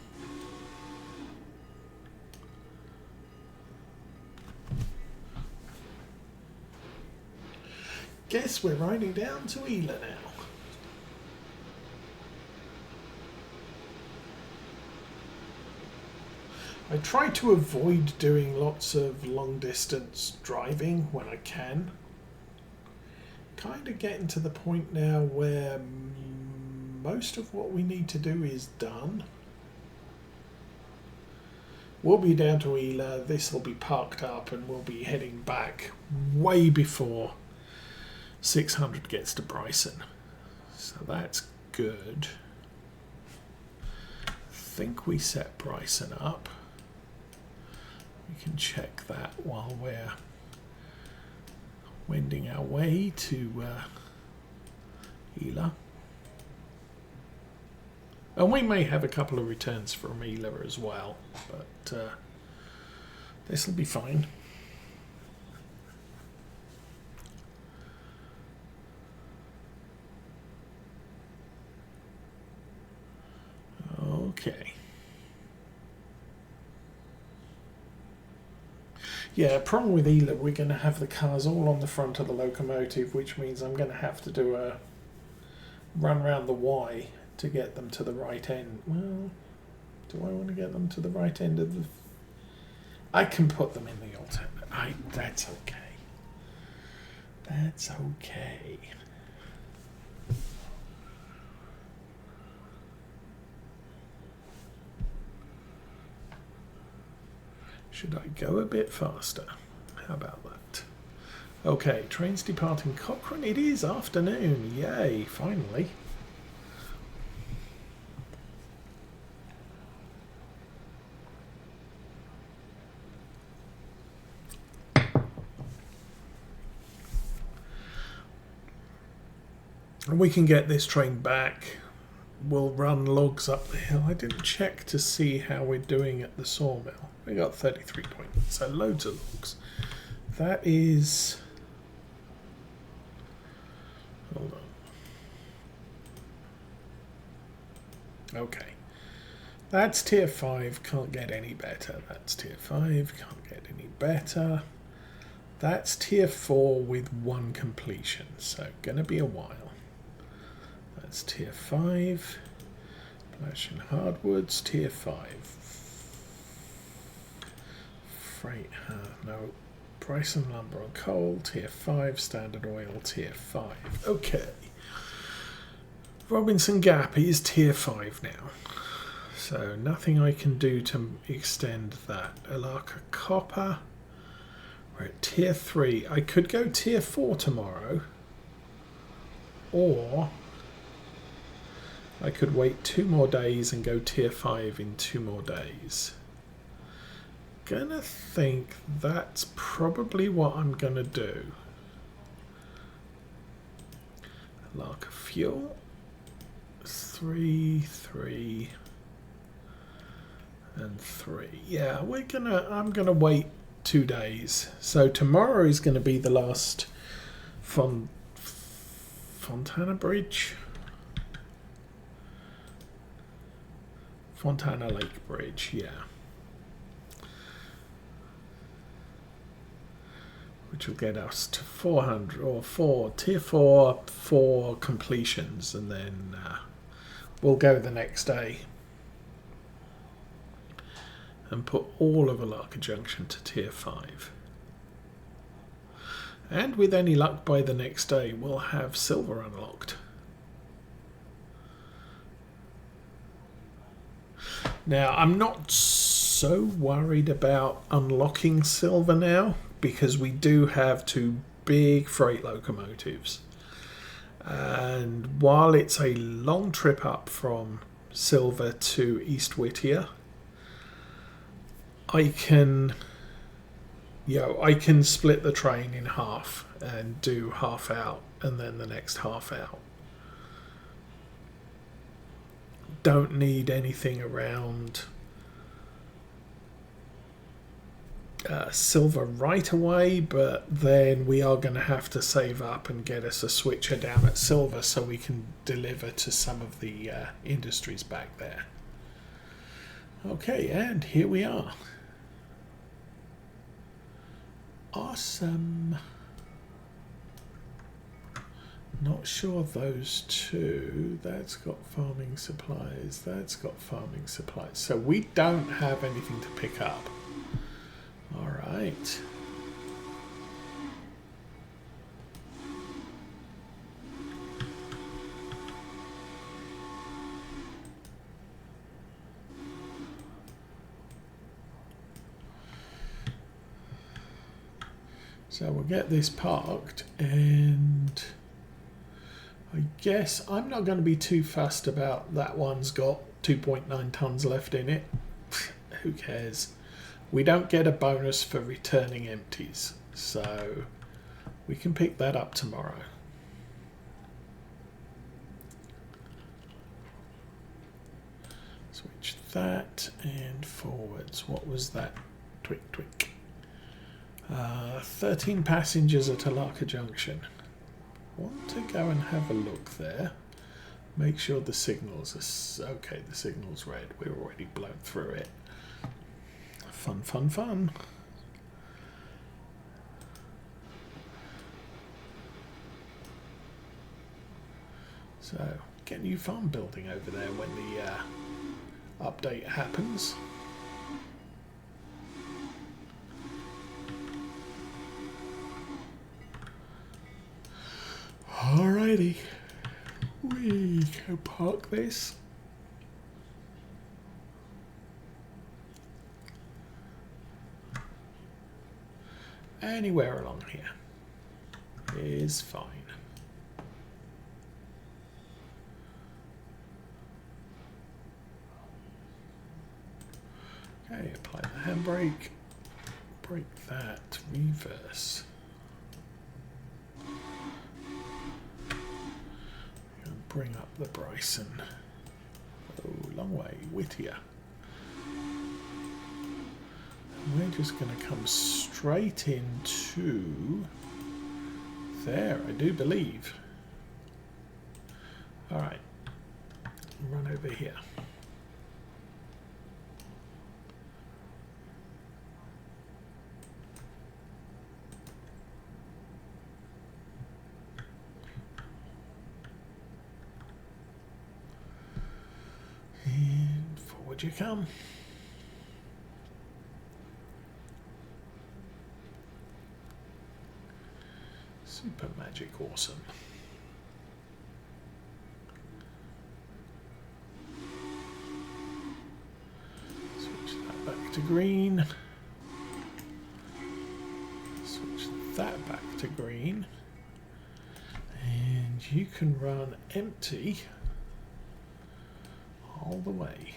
Guess we're riding down to Ela now. I try to avoid doing lots of long distance driving when I can. Kind of getting to the point now where most of what we need to do is done. We'll be down to Ela, this will be parked up and we'll be heading back way before 600 gets to Bryson. So that's good. I think we set Bryson up. We can check that while we're wending our way to Ela. And we may have a couple of returns from Ela as well, but this will be fine. Okay. Yeah, problem with Ela, we're going to have the cars all on the front of the locomotive, which means I'm going to have to do a run around the Y to get them to the right end. Well, do I want to get them to the right end of the... I can put them in the alternate. That's okay. That's okay. Should I go a bit faster? How about that? Okay, trains departing Cochrane. It is afternoon. Yay, finally. And we can get this train back. We'll run logs up the hill. I didn't check to see how we're doing at the sawmill. We got 33 points, so loads of logs. That is... Hold on. Okay. That's tier 5, can't get any better. That's tier 5, can't get any better. That's tier 4 with 1 completion, so gonna be a while. That's tier 5. Flash and Hardwoods, tier 5. Freight, no. Bryson Lumber and Coal, tier 5. Standard Oil, tier 5. Okay. Robinson Gap is tier 5 now. So nothing I can do to extend that. Alarka Copper. We're at tier 3. I could go tier 4 tomorrow. Or I could wait 2 more days and go tier 5 in 2 more days. Gonna think that's probably what I'm gonna do. Alarka Fuel. 3, 3, and 3. Yeah, I'm gonna wait 2 days. So tomorrow is gonna be the last Fontana Bridge. Fontana Lake Bridge, yeah. Which will get us to 400 or tier 4 completions, and then we'll go the next day and put all of Alarka Junction to tier 5. And with any luck by the next day, we'll have silver unlocked. Now, I'm not so worried about unlocking silver now, because we do have 2 big freight locomotives. And while it's a long trip up from silver to East Whittier, I can split the train in half and do half out and then the next half out. Don't need anything around silver right away, but then we are going to have to save up and get us a switcher down at silver so we can deliver to some of the industries back there. Okay, and here we are. Awesome. Not sure those 2. That's got farming supplies. That's got farming supplies. So we don't have anything to pick up. All right. So we'll get this parked, and I guess I'm not going to be too fussed about that one's got 2.9 tons left in it. Who cares? We don't get a bonus for returning empties, so we can pick that up tomorrow. Switch that and forwards. What was that? Twick, twick. 13 passengers at Alarka Junction. Want to go and have a look there. Make sure the signals are okay. The signal's red. We're already blown through it. Fun, fun, fun. So, get new farm building over there when the update happens. Alrighty, we can park this. anywhere along here is fine. Okay, apply the handbrake, brake that, reverse. And bring up the Bryson. Oh, long way, Whittier. And we're just going to come straight into there, I do believe. All right, run over here. And forward you come. Super magic awesome. Switch that back to green. Switch that back to green. And you can run empty all the way.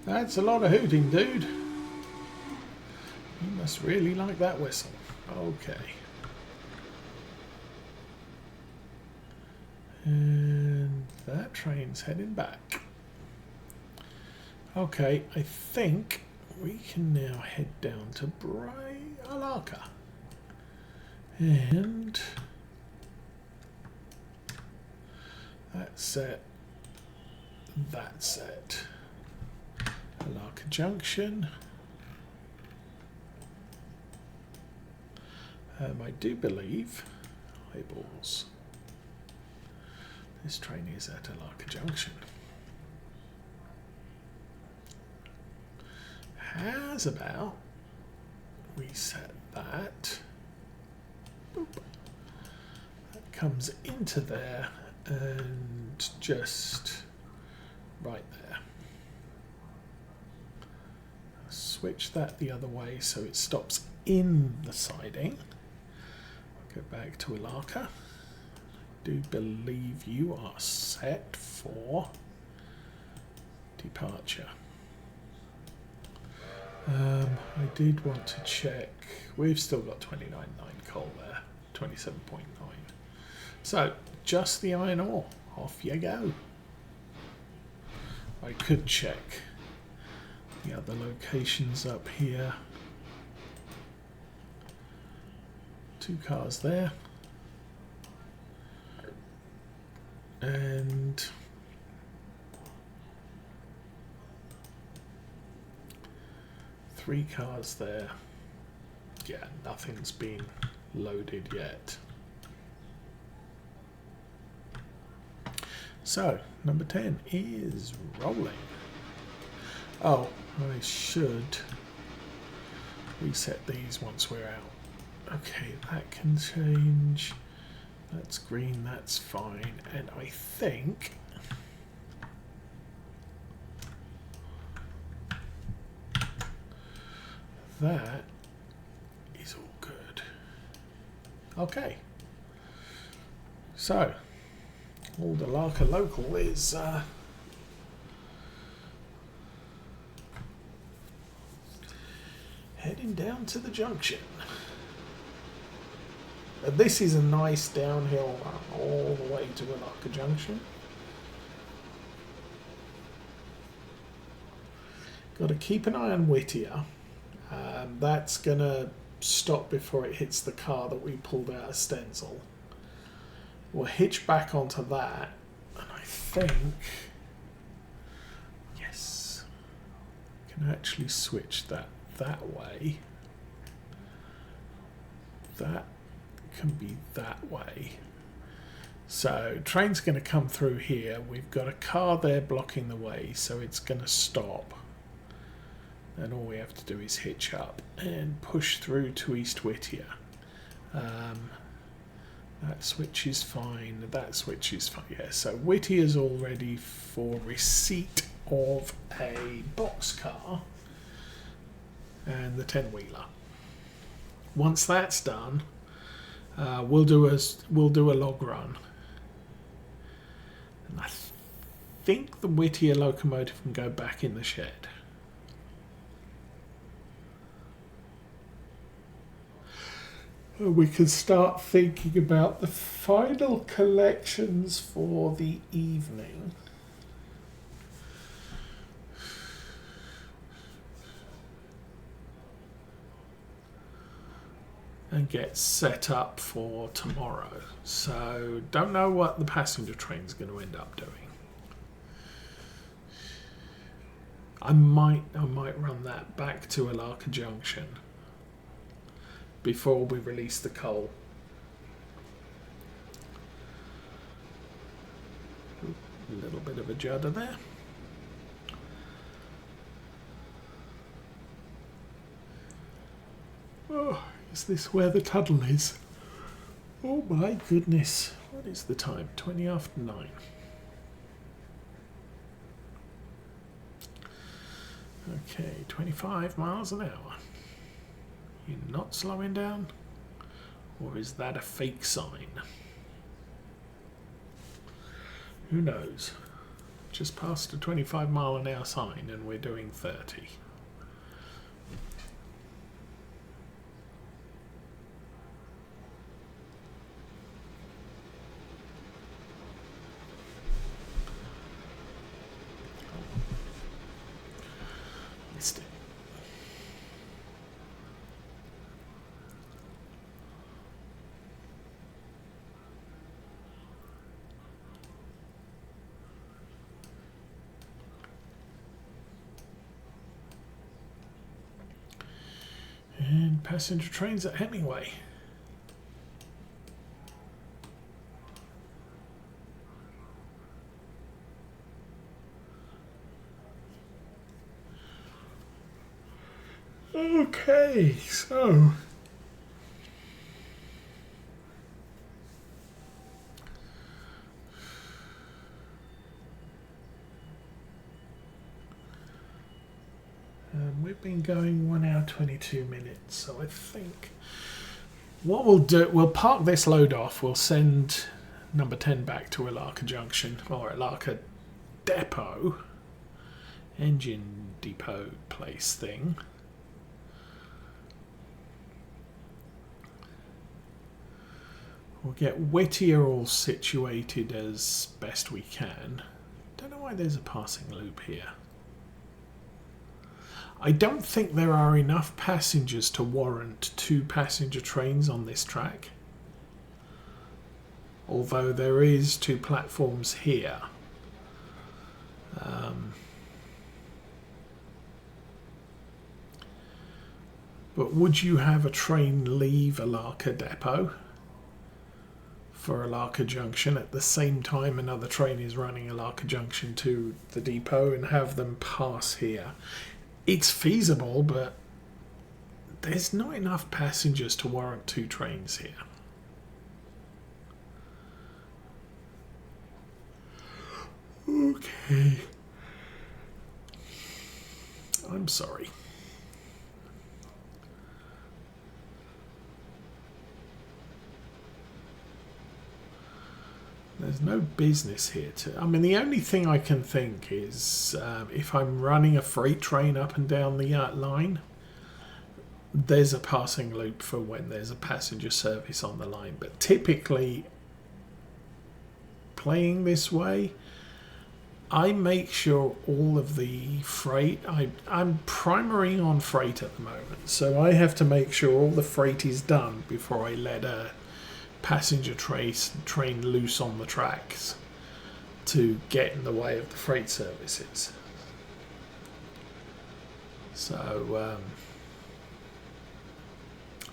That's a lot of hooting, dude. You must really like that whistle. Okay. And that train's heading back. Okay, I think we can now head down to Alarka. And that's it. That's it. Alarka Junction. I do believe eyeballs. This train is at Alarka Junction. Has about reset that. Boop. That comes into there and just right there. Switch that the other way so it stops in the siding. Go back to Alarka. I do believe you are set for departure. I did want to check. We've still got 29.9 coal there, 27.9. So just the iron ore. Off you go. I could check the other locations up here. 2 cars there. And three cars there. Yeah, nothing's been loaded yet. So, number 10 is rolling. Oh, I should reset these once we're out. Okay, that can change. That's green, that's fine. And I think that is all good. Okay. So, Old Alarka Local is heading down to the junction. This is a nice downhill run all the way to Alarka Junction. Got to keep an eye on Whittier. That's going to stop before it hits the car that we pulled out of Stenzil. We'll hitch back onto that, and I think, yes, can actually switch that way. That can be that way. So train's going to come through here. We've got a car there blocking the way, so it's going to stop. And all we have to do is hitch up and push through to East Whittier. That switch is fine. That switch is fine. Yeah, so Whittier's all ready for receipt of a boxcar and the 10-wheeler. Once that's done, we'll do a log run. And I think the Whittier locomotive can go back in the shed. We can start thinking about the final collections for the evening. And get set up for tomorrow. So don't know what the passenger train's going to end up doing. I might run that back to Alarka Junction before we release the coal. A little bit of a judder there. Oh, is this where the tunnel is? Oh my goodness. What is the time? 20 after 9. Okay, 25 miles an hour. You're not slowing down? Or is that a fake sign? Who knows? Just passed a 25 mile an hour sign and we're doing 30. Missed it. And passenger trains at Hemingway. Okay, so we've been going 1 hour 22 minutes, so I think what we'll do, we'll park this load off, we'll send number 10 back to Alarka Junction or Alarka Depot, engine depot place thing. We'll get Whittier all situated as best we can. Don't know why there's a passing loop here. I don't think there are enough passengers to warrant 2 passenger trains on this track. Although there is 2 platforms here. But would you have a train leave Alarka Depot for Alarka Junction at the same time another train is running Alarka Junction to the depot and have them pass here? It's feasible, but there's not enough passengers to warrant 2 trains here. Okay. I'm sorry. There's no business here to... I mean, the only thing I can think is if I'm running a freight train up and down the line, there's a passing loop for when there's a passenger service on the line. But typically, playing this way, I make sure all of the freight... I'm primarying on freight at the moment, so I have to make sure all the freight is done before I let a passenger train loose on the tracks to get in the way of the freight services. So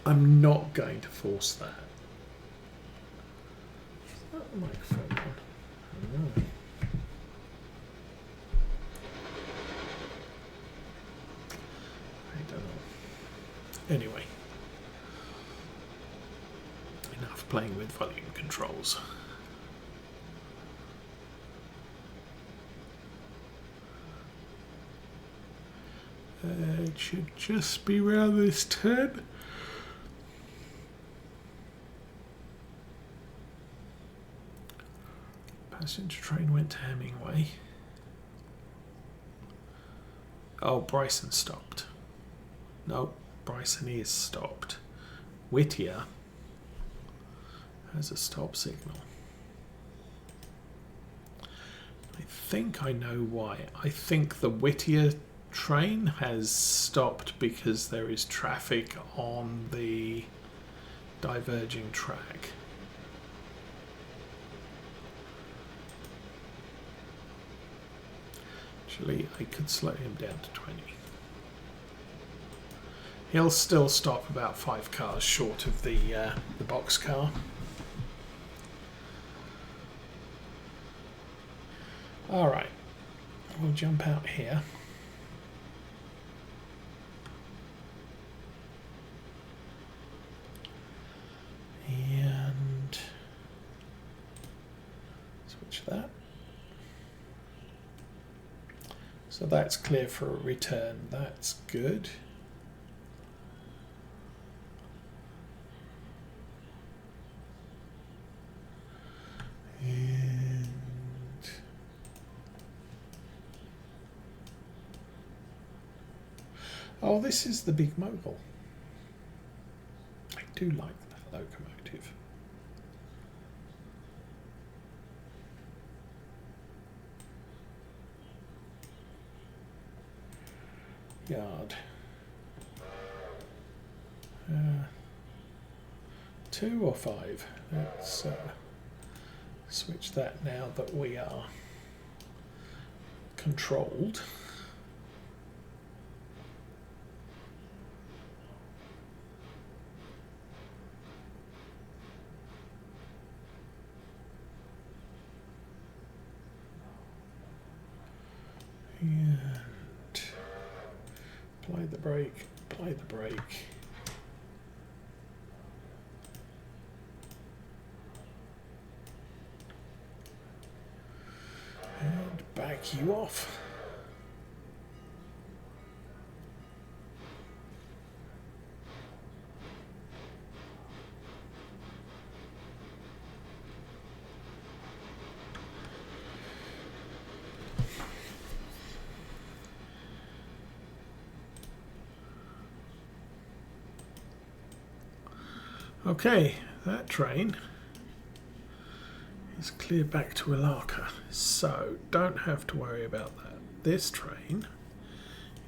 I'm not going to force that. Is that the microphone on? Oh. I don't know. Anyway. Enough playing with volume controls. It should just be around this 10. Passenger train went to Hemingway. Oh, Bryson stopped. No, Bryson is stopped. Whittier has a stop signal. I think I know why. I think the Whittier train has stopped because there is traffic on the diverging track. Actually, I could slow him down to 20. He'll still stop about 5 cars short of the boxcar. All right, we'll jump out here. And switch that. So that's clear for a return. That's good. And oh, this is the big mogul. I do like that locomotive. Yard. 2 or 5. Let's switch that now that we are controlled. And apply the brake, apply the brake. And back you off. Okay, that train is clear back to Alarka, so don't have to worry about that. This train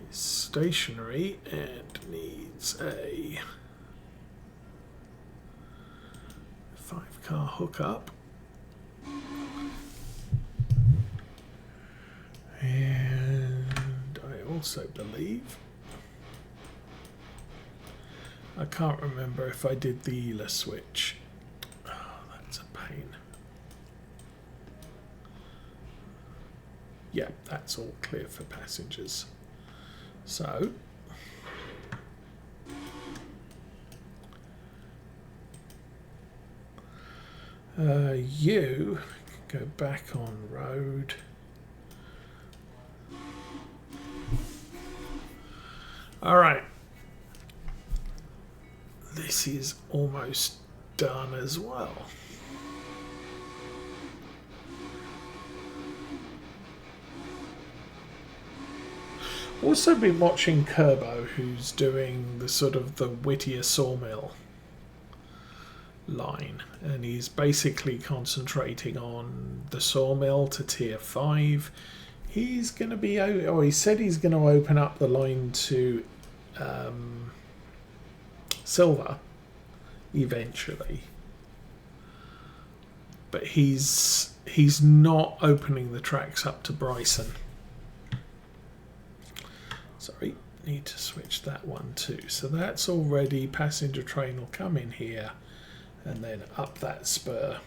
is stationary and needs a 5-car hookup. And I also believe, I can't remember if I did the Ela switch. Oh, that's a pain. Yeah, that's all clear for passengers. So, you can go back on road. All right. This is almost done as well. Also been watching Kerbo, who's doing the sort of the Whittier sawmill line, and he's basically concentrating on the sawmill to tier 5. He's going to be, or he said he's going to open up the line to silver eventually, but he's not opening the tracks up to Bryson. Sorry, need to switch that one too. So that's already, passenger train will come in here and then up that spur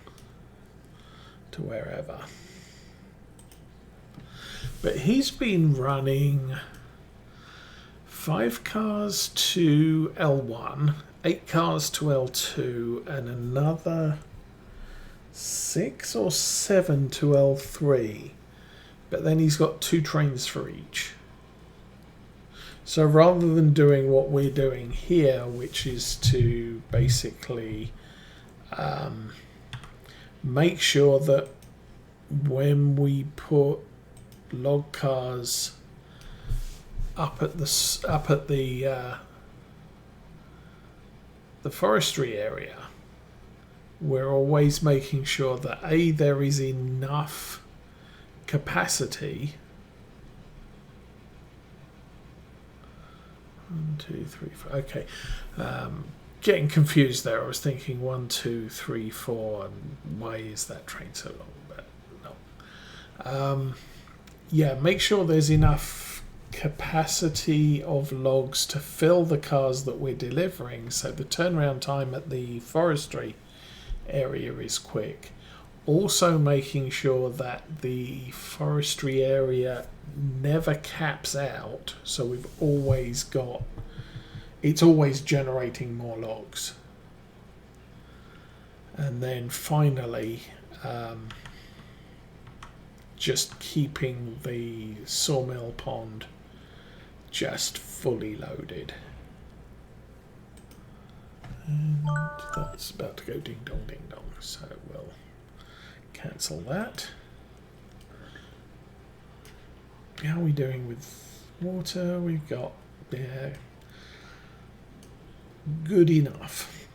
to wherever. But he's been running 5 cars to L1, 8 cars to L2, and another 6 or 7 to L3. But then he's got 2 trains for each. So rather than doing what we're doing here, which is to basically make sure that when we put log cars up at the forestry area, we're always making sure that there is enough capacity. 1, 2, 3, 4. Okay, getting confused there. I was thinking 1, 2, 3, 4, and why is that train so long? But no. Yeah, make sure there's enough capacity of logs to fill the cars that we're delivering, so the turnaround time at the forestry area is quick. Also making sure that the forestry area never caps out, so we've always got, it's always generating more logs. And then finally just keeping the sawmill pond just fully loaded. And that's about to go ding dong ding dong, so we'll cancel that. How are we doing with water? We've got, yeah, good enough.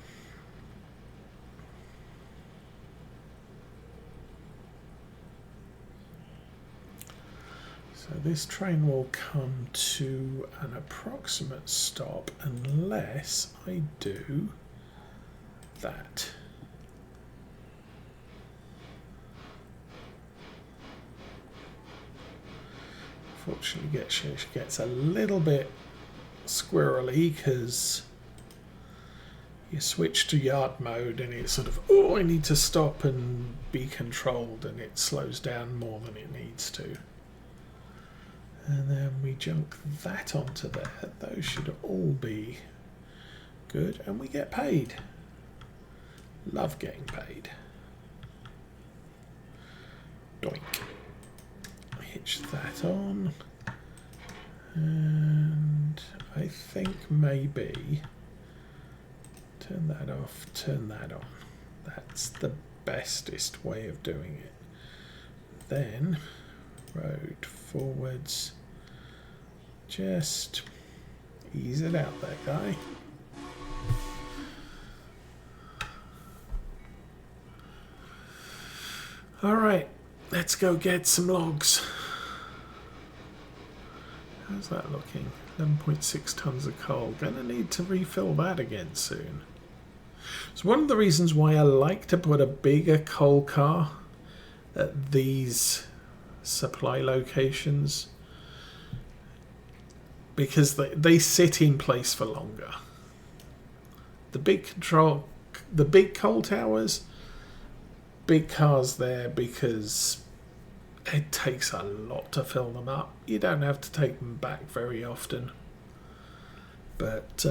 So this train will come to an approximate stop unless I do that. Fortunately, she gets a little bit squirrely because you switch to yard mode and it's sort of, oh, I need to stop and be controlled, and it slows down more than it needs to. And then we junk that onto there. Those should all be good, and we get paid. Love getting paid. Doink. Hitch that on, and I think maybe turn that off, turn that on. That's the bestest way of doing it. Then road forwards, just ease it out there, guy. All right, let's go get some logs. How's that looking? 11.6 tons of coal. Gonna need to refill that again soon. So one of the reasons why I like to put a bigger coal car at these supply locations, because they sit in place for longer. The big coal towers, big cars there because it takes a lot to fill them up. You don't have to take them back very often. But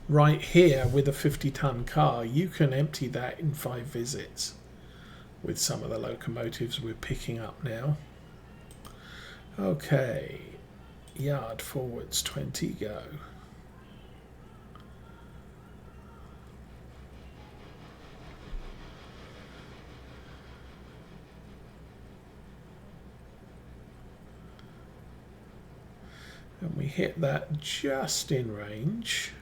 right here with a 50-ton car, you can empty that in 5 visits with some of the locomotives we're picking up now. Okay, yard forwards 20, go. And we hit that just in range,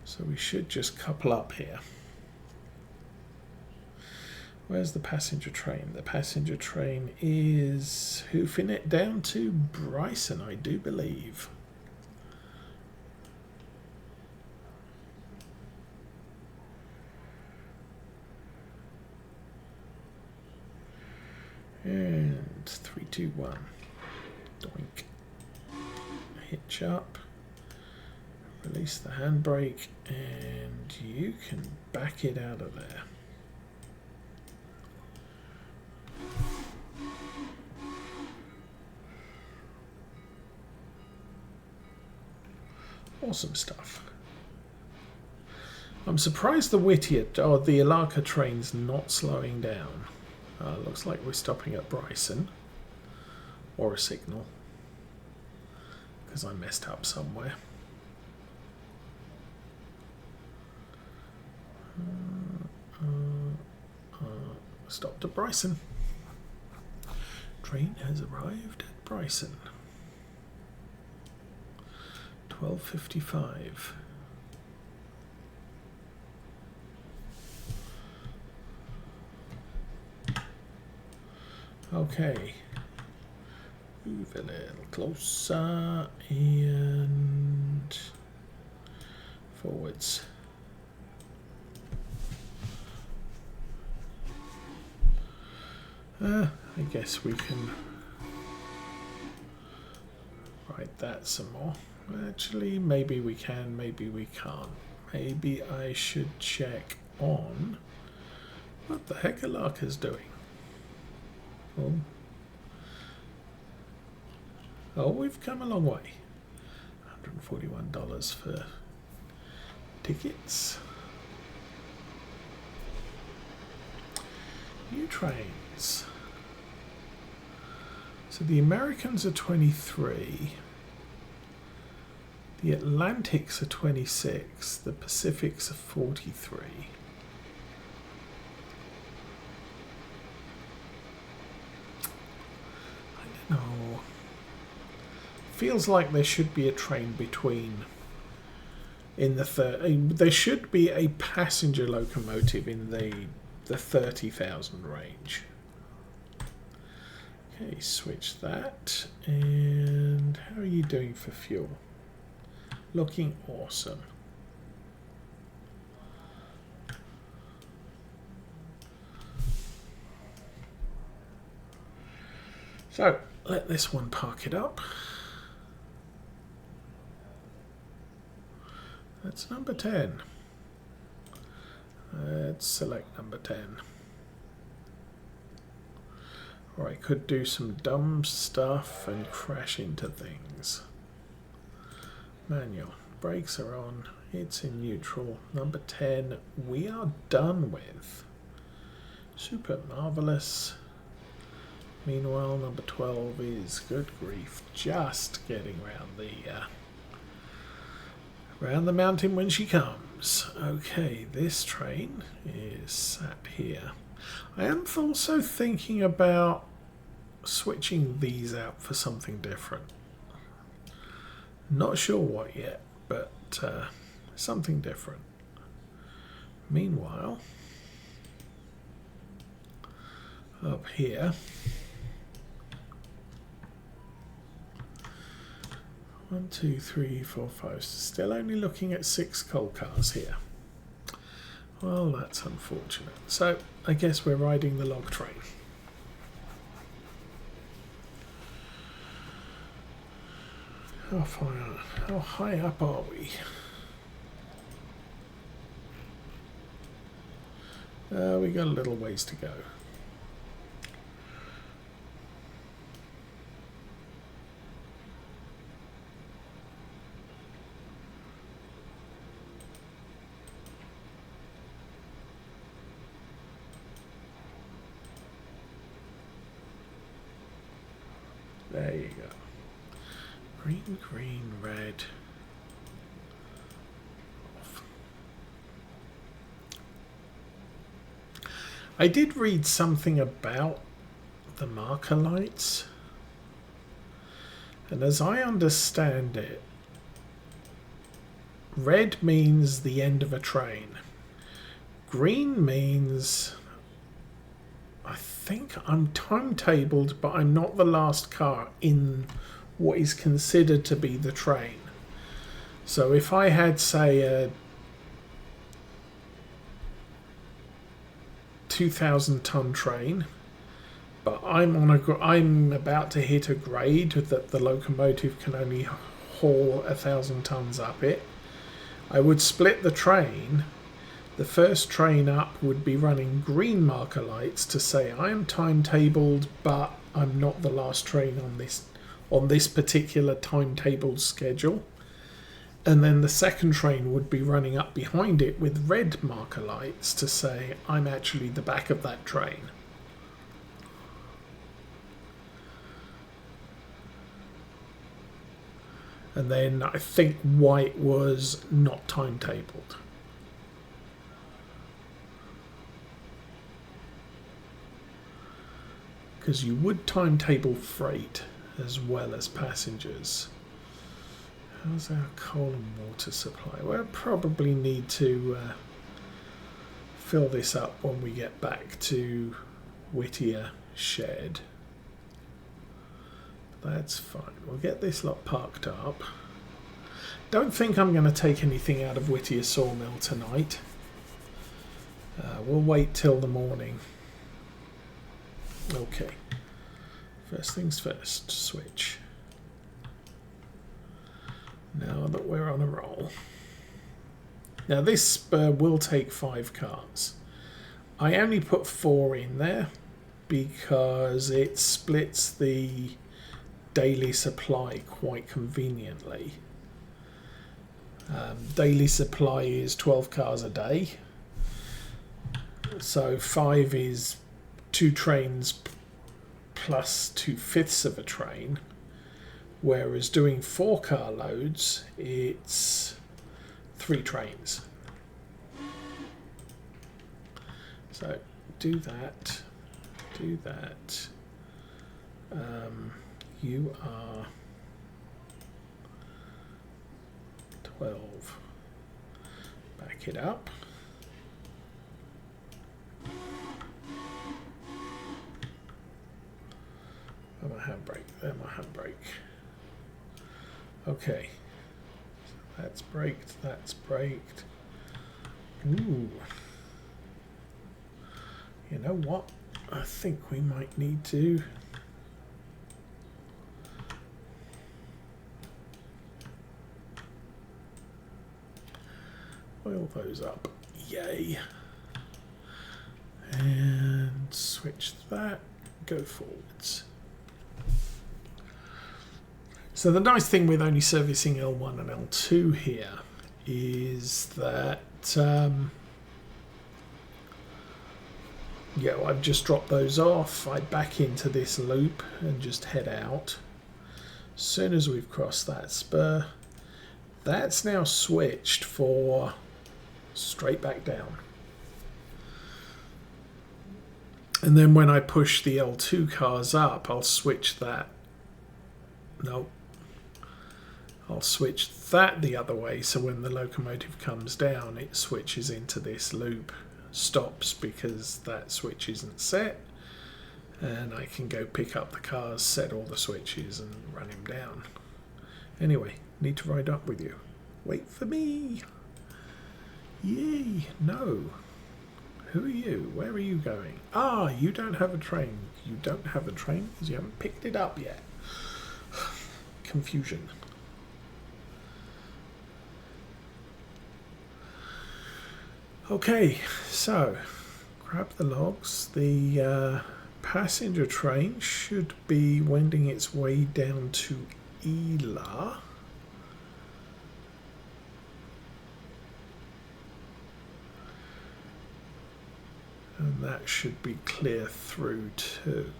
so we should just couple up here. Where's the passenger train? The passenger train is hoofing it down to Bryson, I do believe. And 3, 2, 1. Doink. Hitch up. Release the handbrake, and you can back it out of there. Awesome stuff. I'm surprised the Whittier, or the Alarka train's not slowing down. Looks like we're stopping at Bryson. Or a signal. Because I messed up somewhere. Stopped at Bryson. Train has arrived at Bryson. 12:55. Okay. Move a little closer and forwards. I guess we can write that some more. Actually, maybe we can, maybe we can't. Maybe I should check on what the heck Alarka's doing. Oh, we've come a long way. $141 for tickets. New trains. So the Americans are 23. The Atlantics are 26. The Pacifics are 43. I don't know. Feels like there should be a train between. There should be a passenger locomotive in the 30,000 range. Okay, switch that. And how are you doing for fuel? Looking awesome. So, let this one park it up. That's number 10. Let's select number 10. Or I could do some dumb stuff and crash into things. Manual. Brakes are on. It's in neutral. Number 10 we are done with. Super marvelous. Meanwhile, number 12 is, good grief, just getting round the mountain when she comes. Okay, this train is sat here. I am also thinking about switching these out for something different. Not sure what yet, but something different. Meanwhile, up here, 1, 2, 3, 4, 5. Still only looking at 6 coal cars here. Well, that's unfortunate. So, I guess we're riding the log train. How high up are we? We got a little ways to go. There you go. Green, green, red. Off. I did read something about the marker lights. And as I understand it, red means the end of a train. Green means I think I'm timetabled, but I'm not the last car in what is considered to be the train. So if I had, say, a 2,000-ton train, but I'm about to hit a grade that the locomotive can only haul 1,000 tons up it, I would split the train. The first train up would be running green marker lights to say I am timetabled, but I'm not the last train on this particular timetabled schedule. And then the second train would be running up behind it with red marker lights to say, I'm actually the back of that train. And then I think white was not timetabled. Because you would timetable freight as well as passengers. How's our coal and water supply? We'll probably need to fill this up when we get back to Whittier shed. That's fine. We'll get this lot parked up. Don't think I'm going to take anything out of Whittier sawmill tonight. We'll wait till the morning. Okay. First things first, switch. Now that we're on a roll. Now this spur will take 5 cars. I only put 4 in there because it splits the daily supply quite conveniently. Daily supply is 12 cars a day. So 5 is 2 trains plus 2/5 of a train. Whereas doing 4 car loads, it's 3 trains. So do that, do that. You are 12. Back it up. Oh, my handbrake. There, my handbrake. Okay. So that's braked. That's braked. Ooh. You know what? I think we might need to oil those up. Yay. And switch that. Go forwards. So the nice thing with only servicing L1 and L2 here is that yeah, I've just dropped those off. I back into this loop and just head out. As soon as we've crossed that spur, that's now switched for straight back down. And then when I push the L2 cars up, I'll switch that. Nope. I'll switch that the other way, so when the locomotive comes down, it switches into this loop, stops because that switch isn't set, and I can go pick up the cars, set all the switches, and run him down. Anyway, need to ride up with you. Wait for me. Yay, no. Who are you? Where are you going? Ah, you don't have a train. You don't have a train because you haven't picked it up yet. Confusion. Okay, so grab the logs. The passenger train should be wending its way down to Ela. And that should be clear through too.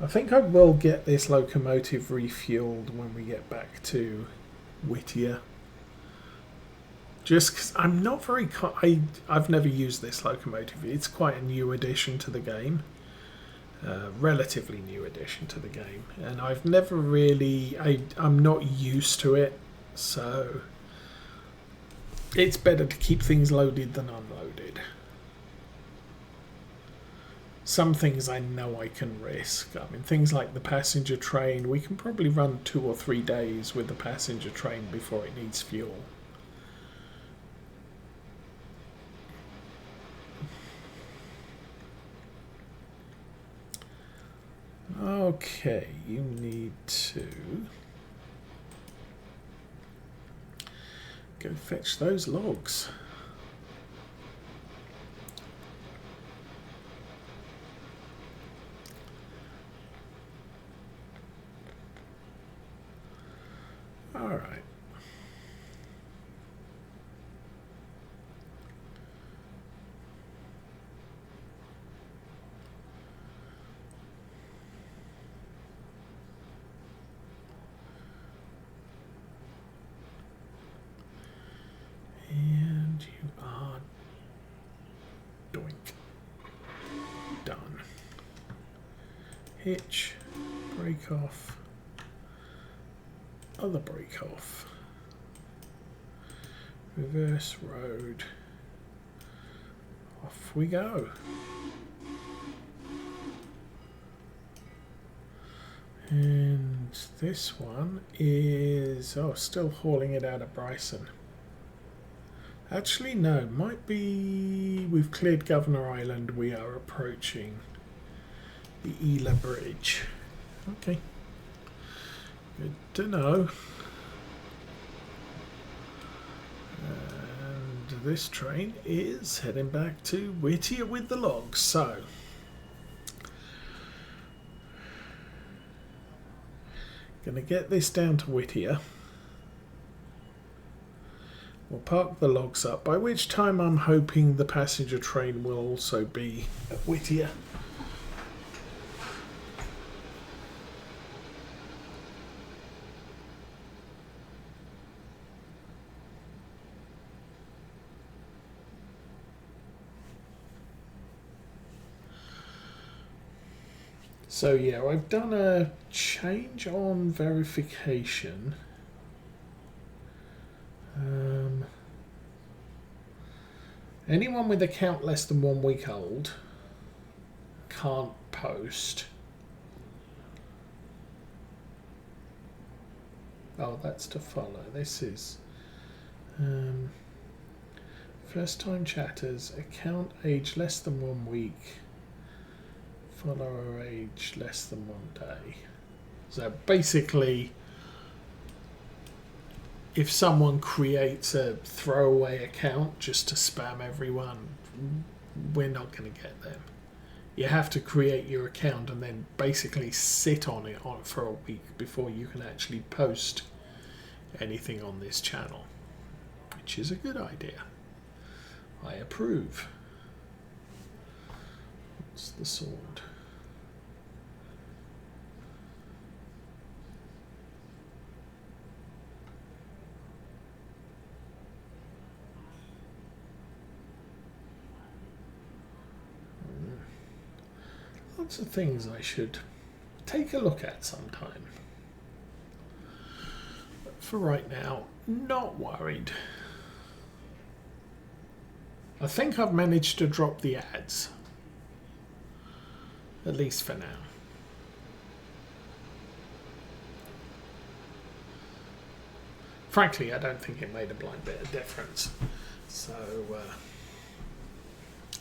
I think I will get this locomotive refueled when we get back to Whittier. Just because I'm not very... I've never used this locomotive. It's quite a new addition to the game. Relatively new addition to the game. And I've never really... I'm not used to it. So it's better to keep things loaded than unloaded. Some things I know I can risk. I mean, things like the passenger train, we can probably run 2 or 3 days with the passenger train before it needs fuel. Okay, you need to go fetch those logs. All right. And you are doink. Done. Hitch, break off, other break off, reverse road, off we go. And this one is, oh, still hauling it out of Bryson. Actually, no, might be we've cleared Governor Island. We are approaching the Ela Bridge. Okay. Good to know. And this train is heading back to Whittier with the logs. So, going to get this down to Whittier. We'll park the logs up, by which time I'm hoping the passenger train will also be at Whittier. So yeah, I've done a change on verification. Anyone with account less than 1 week old can't post. Oh, that's to follow. This is first time chatters, account age less than 1 week, follower age less than 1 day. So basically, if someone creates a throwaway account just to spam everyone, we're not going to get them. You have to create your account and then basically sit on it for a week before you can actually post anything on this channel, which is a good idea. I approve. What's the sword? Lots of things I should take a look at sometime. But for right now, not worried. I think I've managed to drop the ads. At least for now. Frankly, I don't think it made a blind bit of difference. So,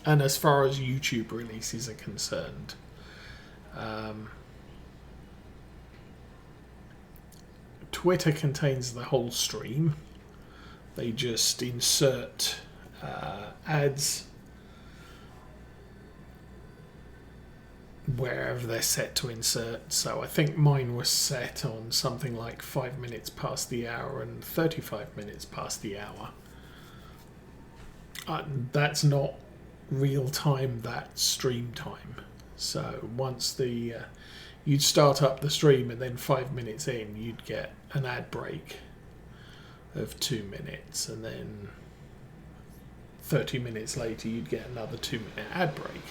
and as far as YouTube releases are concerned, Twitter contains the whole stream. They just insert ads wherever they're set to insert. So I think mine was set on something like 5 minutes past the hour and 35 minutes past the hour. That's not real time, that's stream time. So once the you'd start up the stream and then 5 minutes in you'd get an ad break of 2 minutes, and then 30 minutes later you'd get another 2-minute ad break.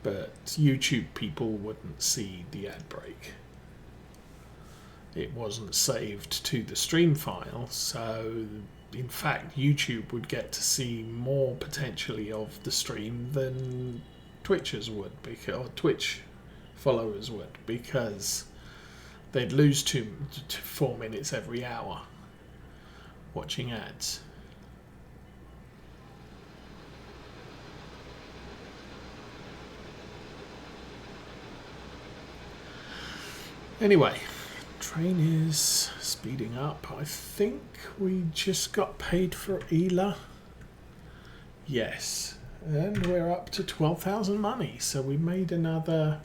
But YouTube people wouldn't see the ad break. It wasn't saved to the stream file, so in fact YouTube would get to see more potentially of the stream than Twitchers would, or Twitch followers would, because they'd lose 2 to 4 minutes every hour watching ads. Anyway, train is speeding up. I think we just got paid for Ela. Yes, and we're up to 12,000 money, so we made another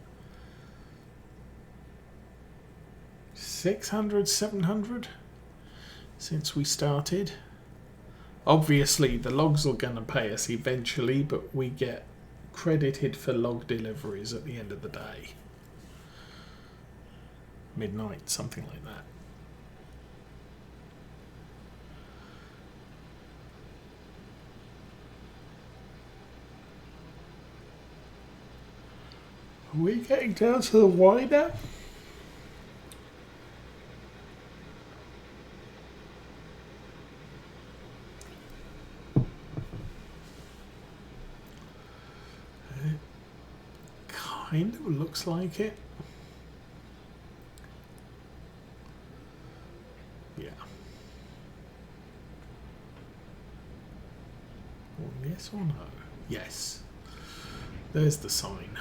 600, 700 since we started. Obviously, the logs are going to pay us eventually, but we get credited for log deliveries at the end of the day. Midnight, something like that. Are we getting down to the Y now? It kind of looks like it. Yeah. Well, yes or no? Yes. There's the sign.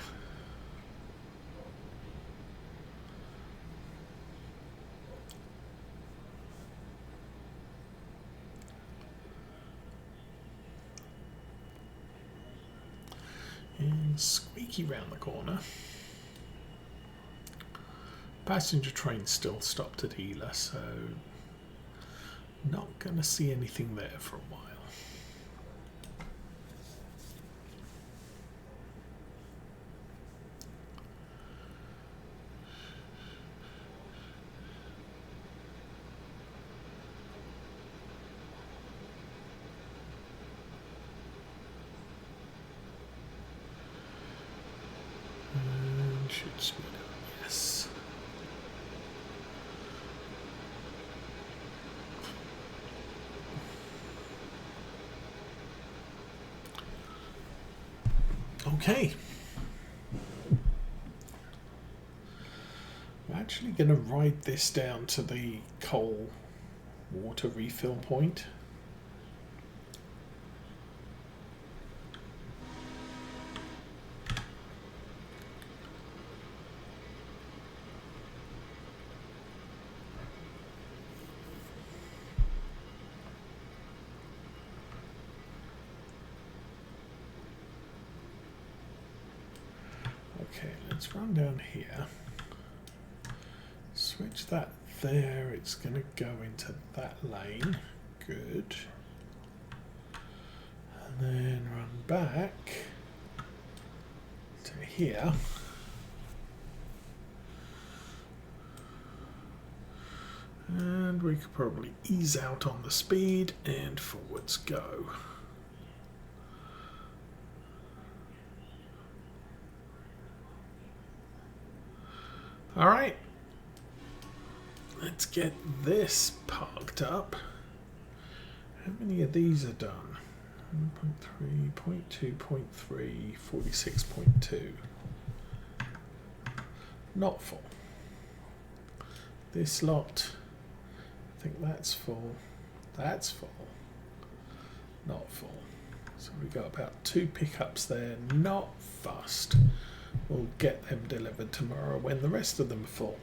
And squeaky round the corner. Passenger train still stopped at Ela, so not going to see anything there for a while. And should speed up, yes. Okay. I'm actually going to ride this down to the coal water refill point. Okay, let's run down here. Switch that there. It's going to go into that lane. Good. And then run back to here. And we could probably ease out on the speed and forwards go. All right, let's get this parked up. How many of these are done? 1.3, 0.2, 0.3, 46.2. Not full. This lot, I think that's full. That's full. Not full. So we got about 2 pickups there, not fussed. We'll get them delivered tomorrow when the rest of them are full.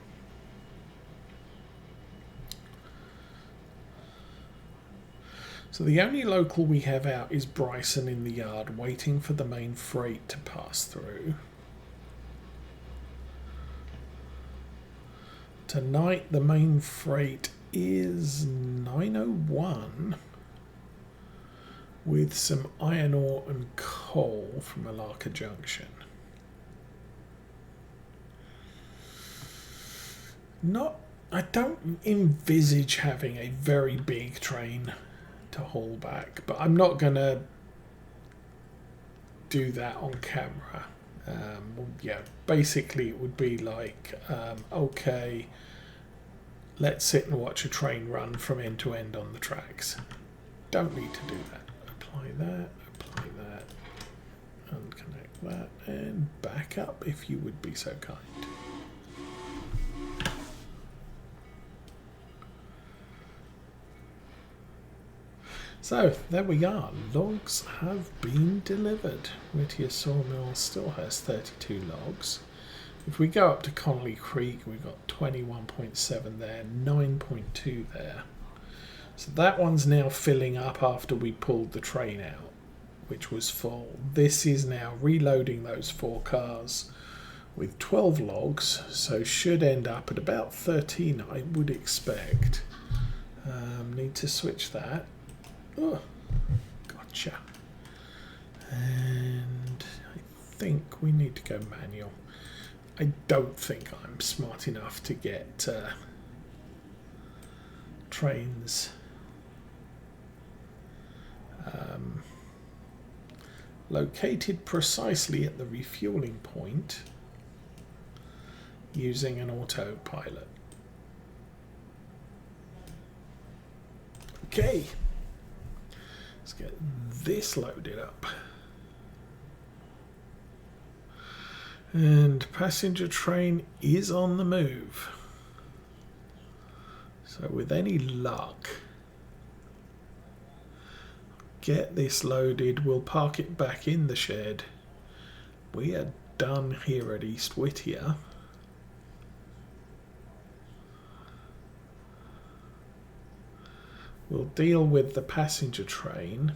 So the only local we have out is Bryson in the yard, waiting for the main freight to pass through. Tonight the main freight is 901 with some iron ore and coal from Alarka Junction. I don't envisage having a very big train to haul back, but I'm not going to do that on camera. Yeah, basically it would be like, okay, let's sit and watch a train run from end to end on the tracks. Don't need to do that. Apply that, unconnect that, and back up if you would be so kind. So there we are, logs have been delivered. Whittier Sawmill still has 32 logs. If we go up to Connolly Creek, we've got 21.7 there, 9.2 there. So that one's now filling up after we pulled the train out, which was full. This is now reloading those 4 cars with 12 logs, so should end up at about 13, I would expect. Need to switch that. Oh, gotcha. And I think we need to go manual. I don't think I'm smart enough to get trains located precisely at the refueling point using an autopilot. Okay, let's get this loaded up. And passenger train is on the move. So with any luck, get this loaded, we'll park it back in the shed. We are done here at East Whittier. We'll deal with the passenger train.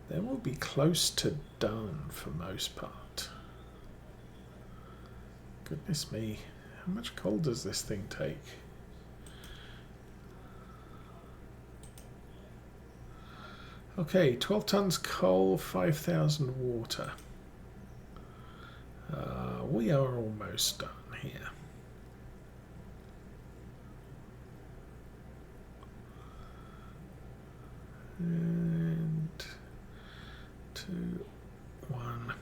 Then we'll be close to done for most part. Goodness me, how much coal does this thing take? Okay, 12 tons coal, 5,000 water. We are almost done here. And 2, 1,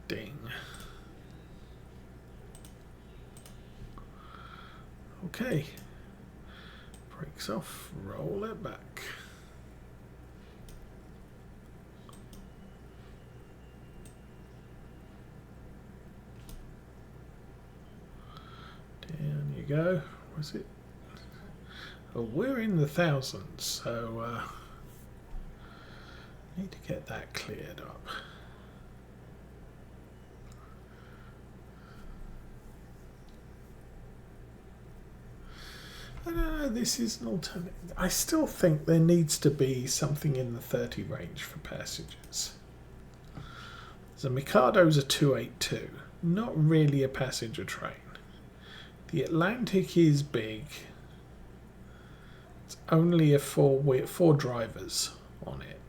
ding. Okay, brakes off, roll it back. Down you go. Was it? Oh, we're in the thousands, so need to get that cleared up. I don't know, this is an alternative. I still think there needs to be something in the 30 range for passengers. The Mikado's a 282, not really a passenger train. The Atlantic is big. It's only a four drivers on it.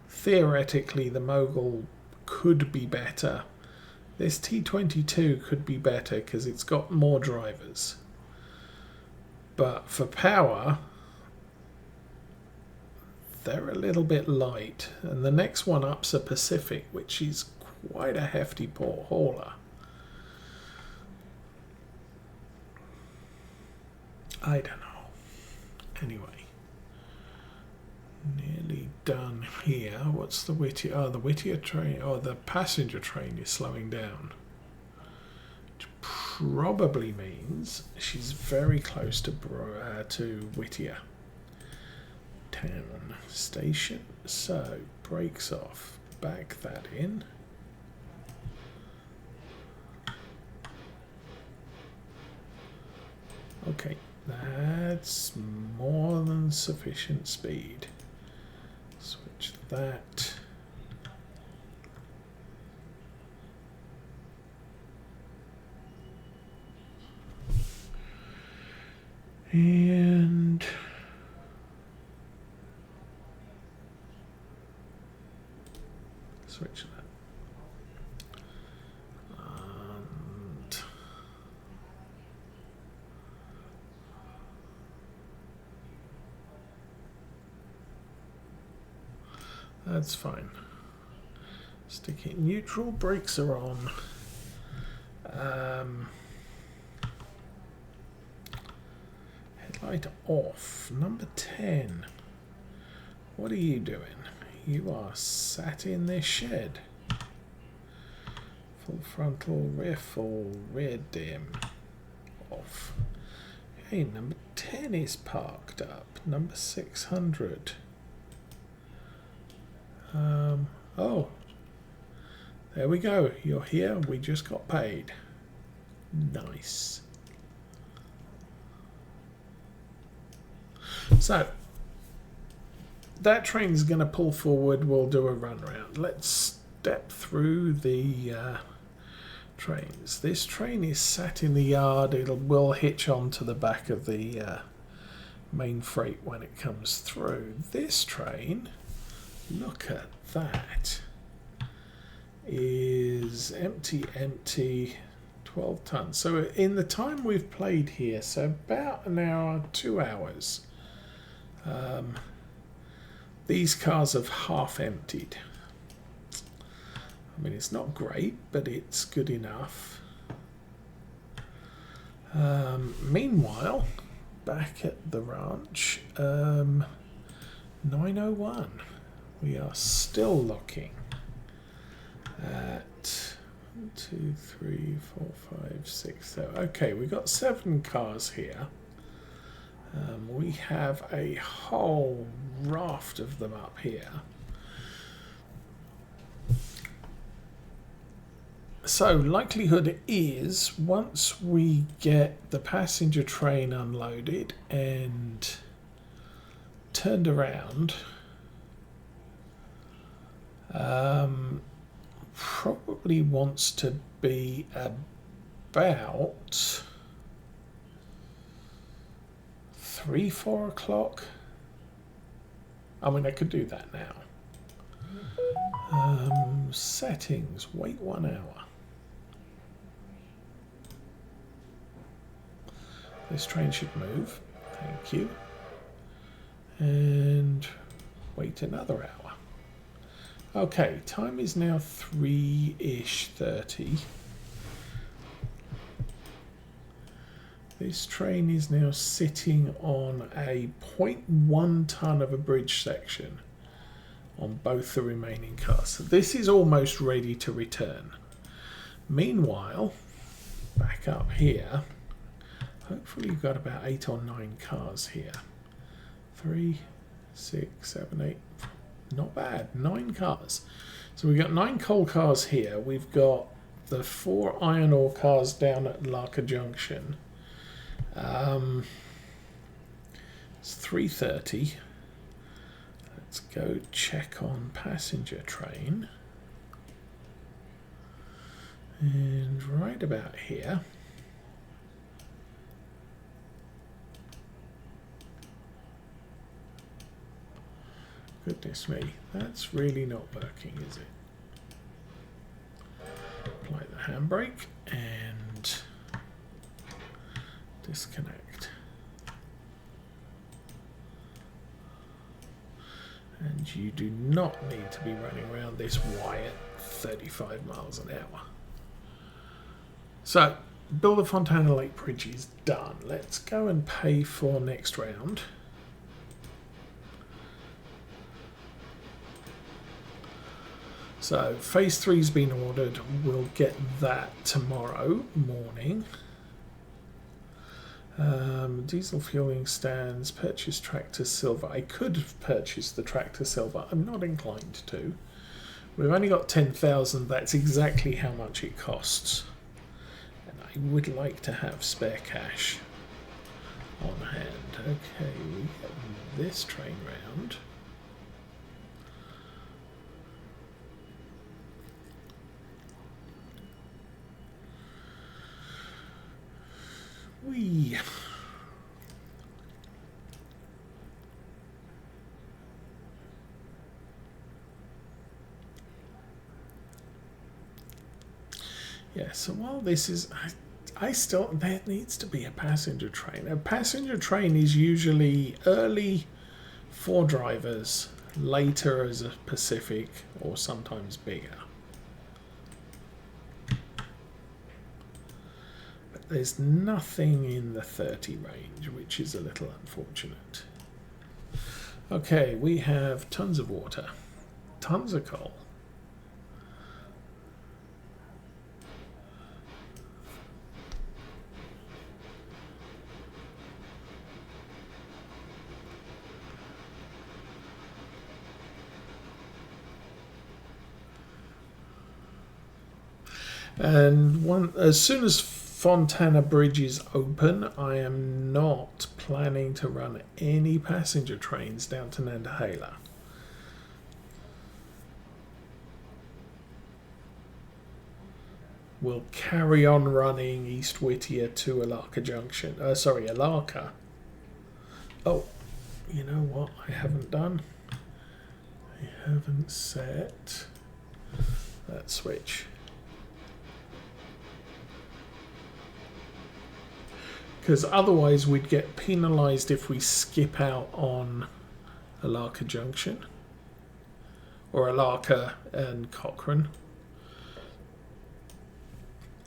Theoretically, the Mogul could be better. This T22 could be better because it's got more drivers. But for power, they're a little bit light. And the next one up's a Pacific, which is quite a hefty port hauler. I don't know. Anyway, nearly done here. What's the Whittier? Oh, the Whittier train, or the passenger train is slowing down. Which probably means she's very close to Whittier town station. So, brakes off. Back that in. Okay. That's more than sufficient speed. Switch that. And switch that. That's fine. Stick it neutral, brakes are on. Headlight off. Number 10. What are you doing? You are sat in this shed. Full frontal, rear dim. Off. Hey, number 10 is parked up. Number 600. Oh, there we go. You're here. We just got paid. Nice. So, that train's going to pull forward. We'll do a run around. Let's depth through the trains. This train is sat in the yard. Will hitch onto the back of the main freight when it comes through. This train, look at that, is empty, 12 tons. So in the time we've played here, so about an hour, 2 hours, these cars have half emptied. I mean, it's not great, but it's good enough. Meanwhile, back at the ranch, 9:01. We are still looking at 1, 2, 3, 4, 5, 6, 7. Okay, we've got 7 cars here. We have a whole raft of them up here. So likelihood is once we get the passenger train unloaded and turned around, probably wants to be about 3, 4 o'clock. I mean, I could do that now. Settings, wait 1 hour. This train should move, thank you. And wait another hour. Okay, time is now 3-ish 30. This train is now sitting on a 0.1 ton of a bridge section on both the remaining cars. So this is almost ready to return. Meanwhile, back up here, hopefully you've got about 8 or 9 cars here. 3, 6, 7, 8. Not bad. 9 cars. So we've got 9 coal cars here. We've got the 4 iron ore cars down at Alarka Junction. It's 3:30. Let's go check on passenger train. And right about here. Goodness me, that's really not working, is it? Apply the handbrake and disconnect. And you do not need to be running around this Y at 35 miles an hour. So, build a Fontana Lake Bridge is done. Let's go and pay for next round. So phase 3's been ordered. We'll get that tomorrow morning. Diesel fueling stands, purchase tractor silver. I could have purchased the tractor silver. I'm not inclined to. We've only got 10,000. That's exactly how much it costs. And I would like to have spare cash on hand. Okay, we get this train round. Whee. Yeah, so while this is, there needs to be a passenger train. A passenger train is usually early for drivers, later as a Pacific, or sometimes bigger. But there's nothing in the 30 range, which is a little unfortunate. Okay, we have tons of water, tons of coal. And as soon as Fontana Bridge is open, I am not planning to run any passenger trains down to Nantahala. we'll carry on running East Whittier to Alarka Junction. Sorry, Alarka. Oh, you know what I haven't done? I haven't set that switch. Because otherwise we'd get penalised if we skip out on Alarka Junction. Or Alarka and Cochrane.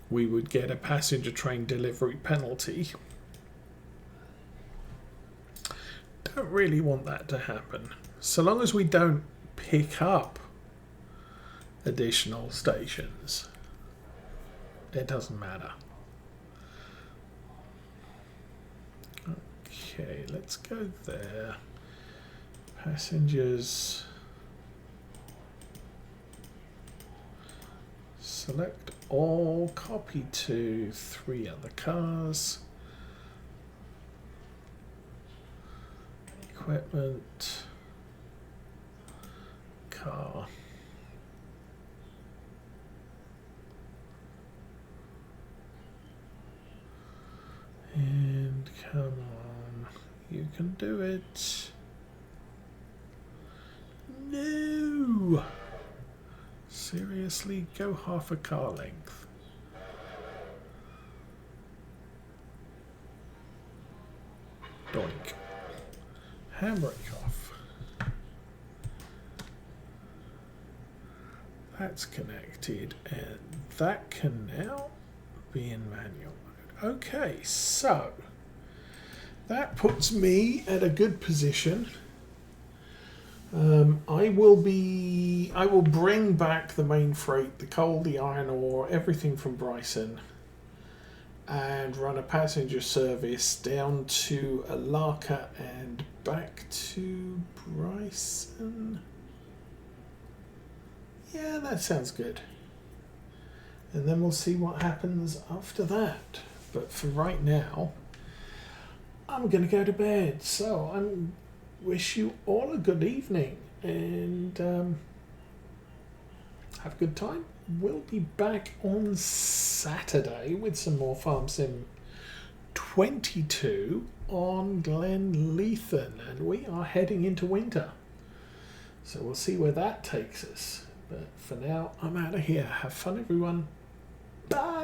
We would get a passenger train delivery penalty. Don't really want that to happen. So long as we don't pick up additional stations, it doesn't matter. Okay, let's go there. Passengers. Select all, copy to 3 other cars. Equipment. Car. And come on, you can do it. No! Seriously, go half a car length. Doink. Handbrake off. That's connected, and that can now be in manual mode. Okay, so that puts me at a good position. I will bring back the main freight, the coal, the iron ore, everything from Bryson, and run a passenger service down to Alarka and back to Bryson. Yeah, that sounds good. And then we'll see what happens after that. But for right now, I'm going to go to bed. So I wish you all a good evening and have a good time. We'll be back on Saturday with some more Farm Sim 22 on Glenleithen, and we are heading into winter. So we'll see where that takes us. But for now, I'm out of here. Have fun, everyone. Bye.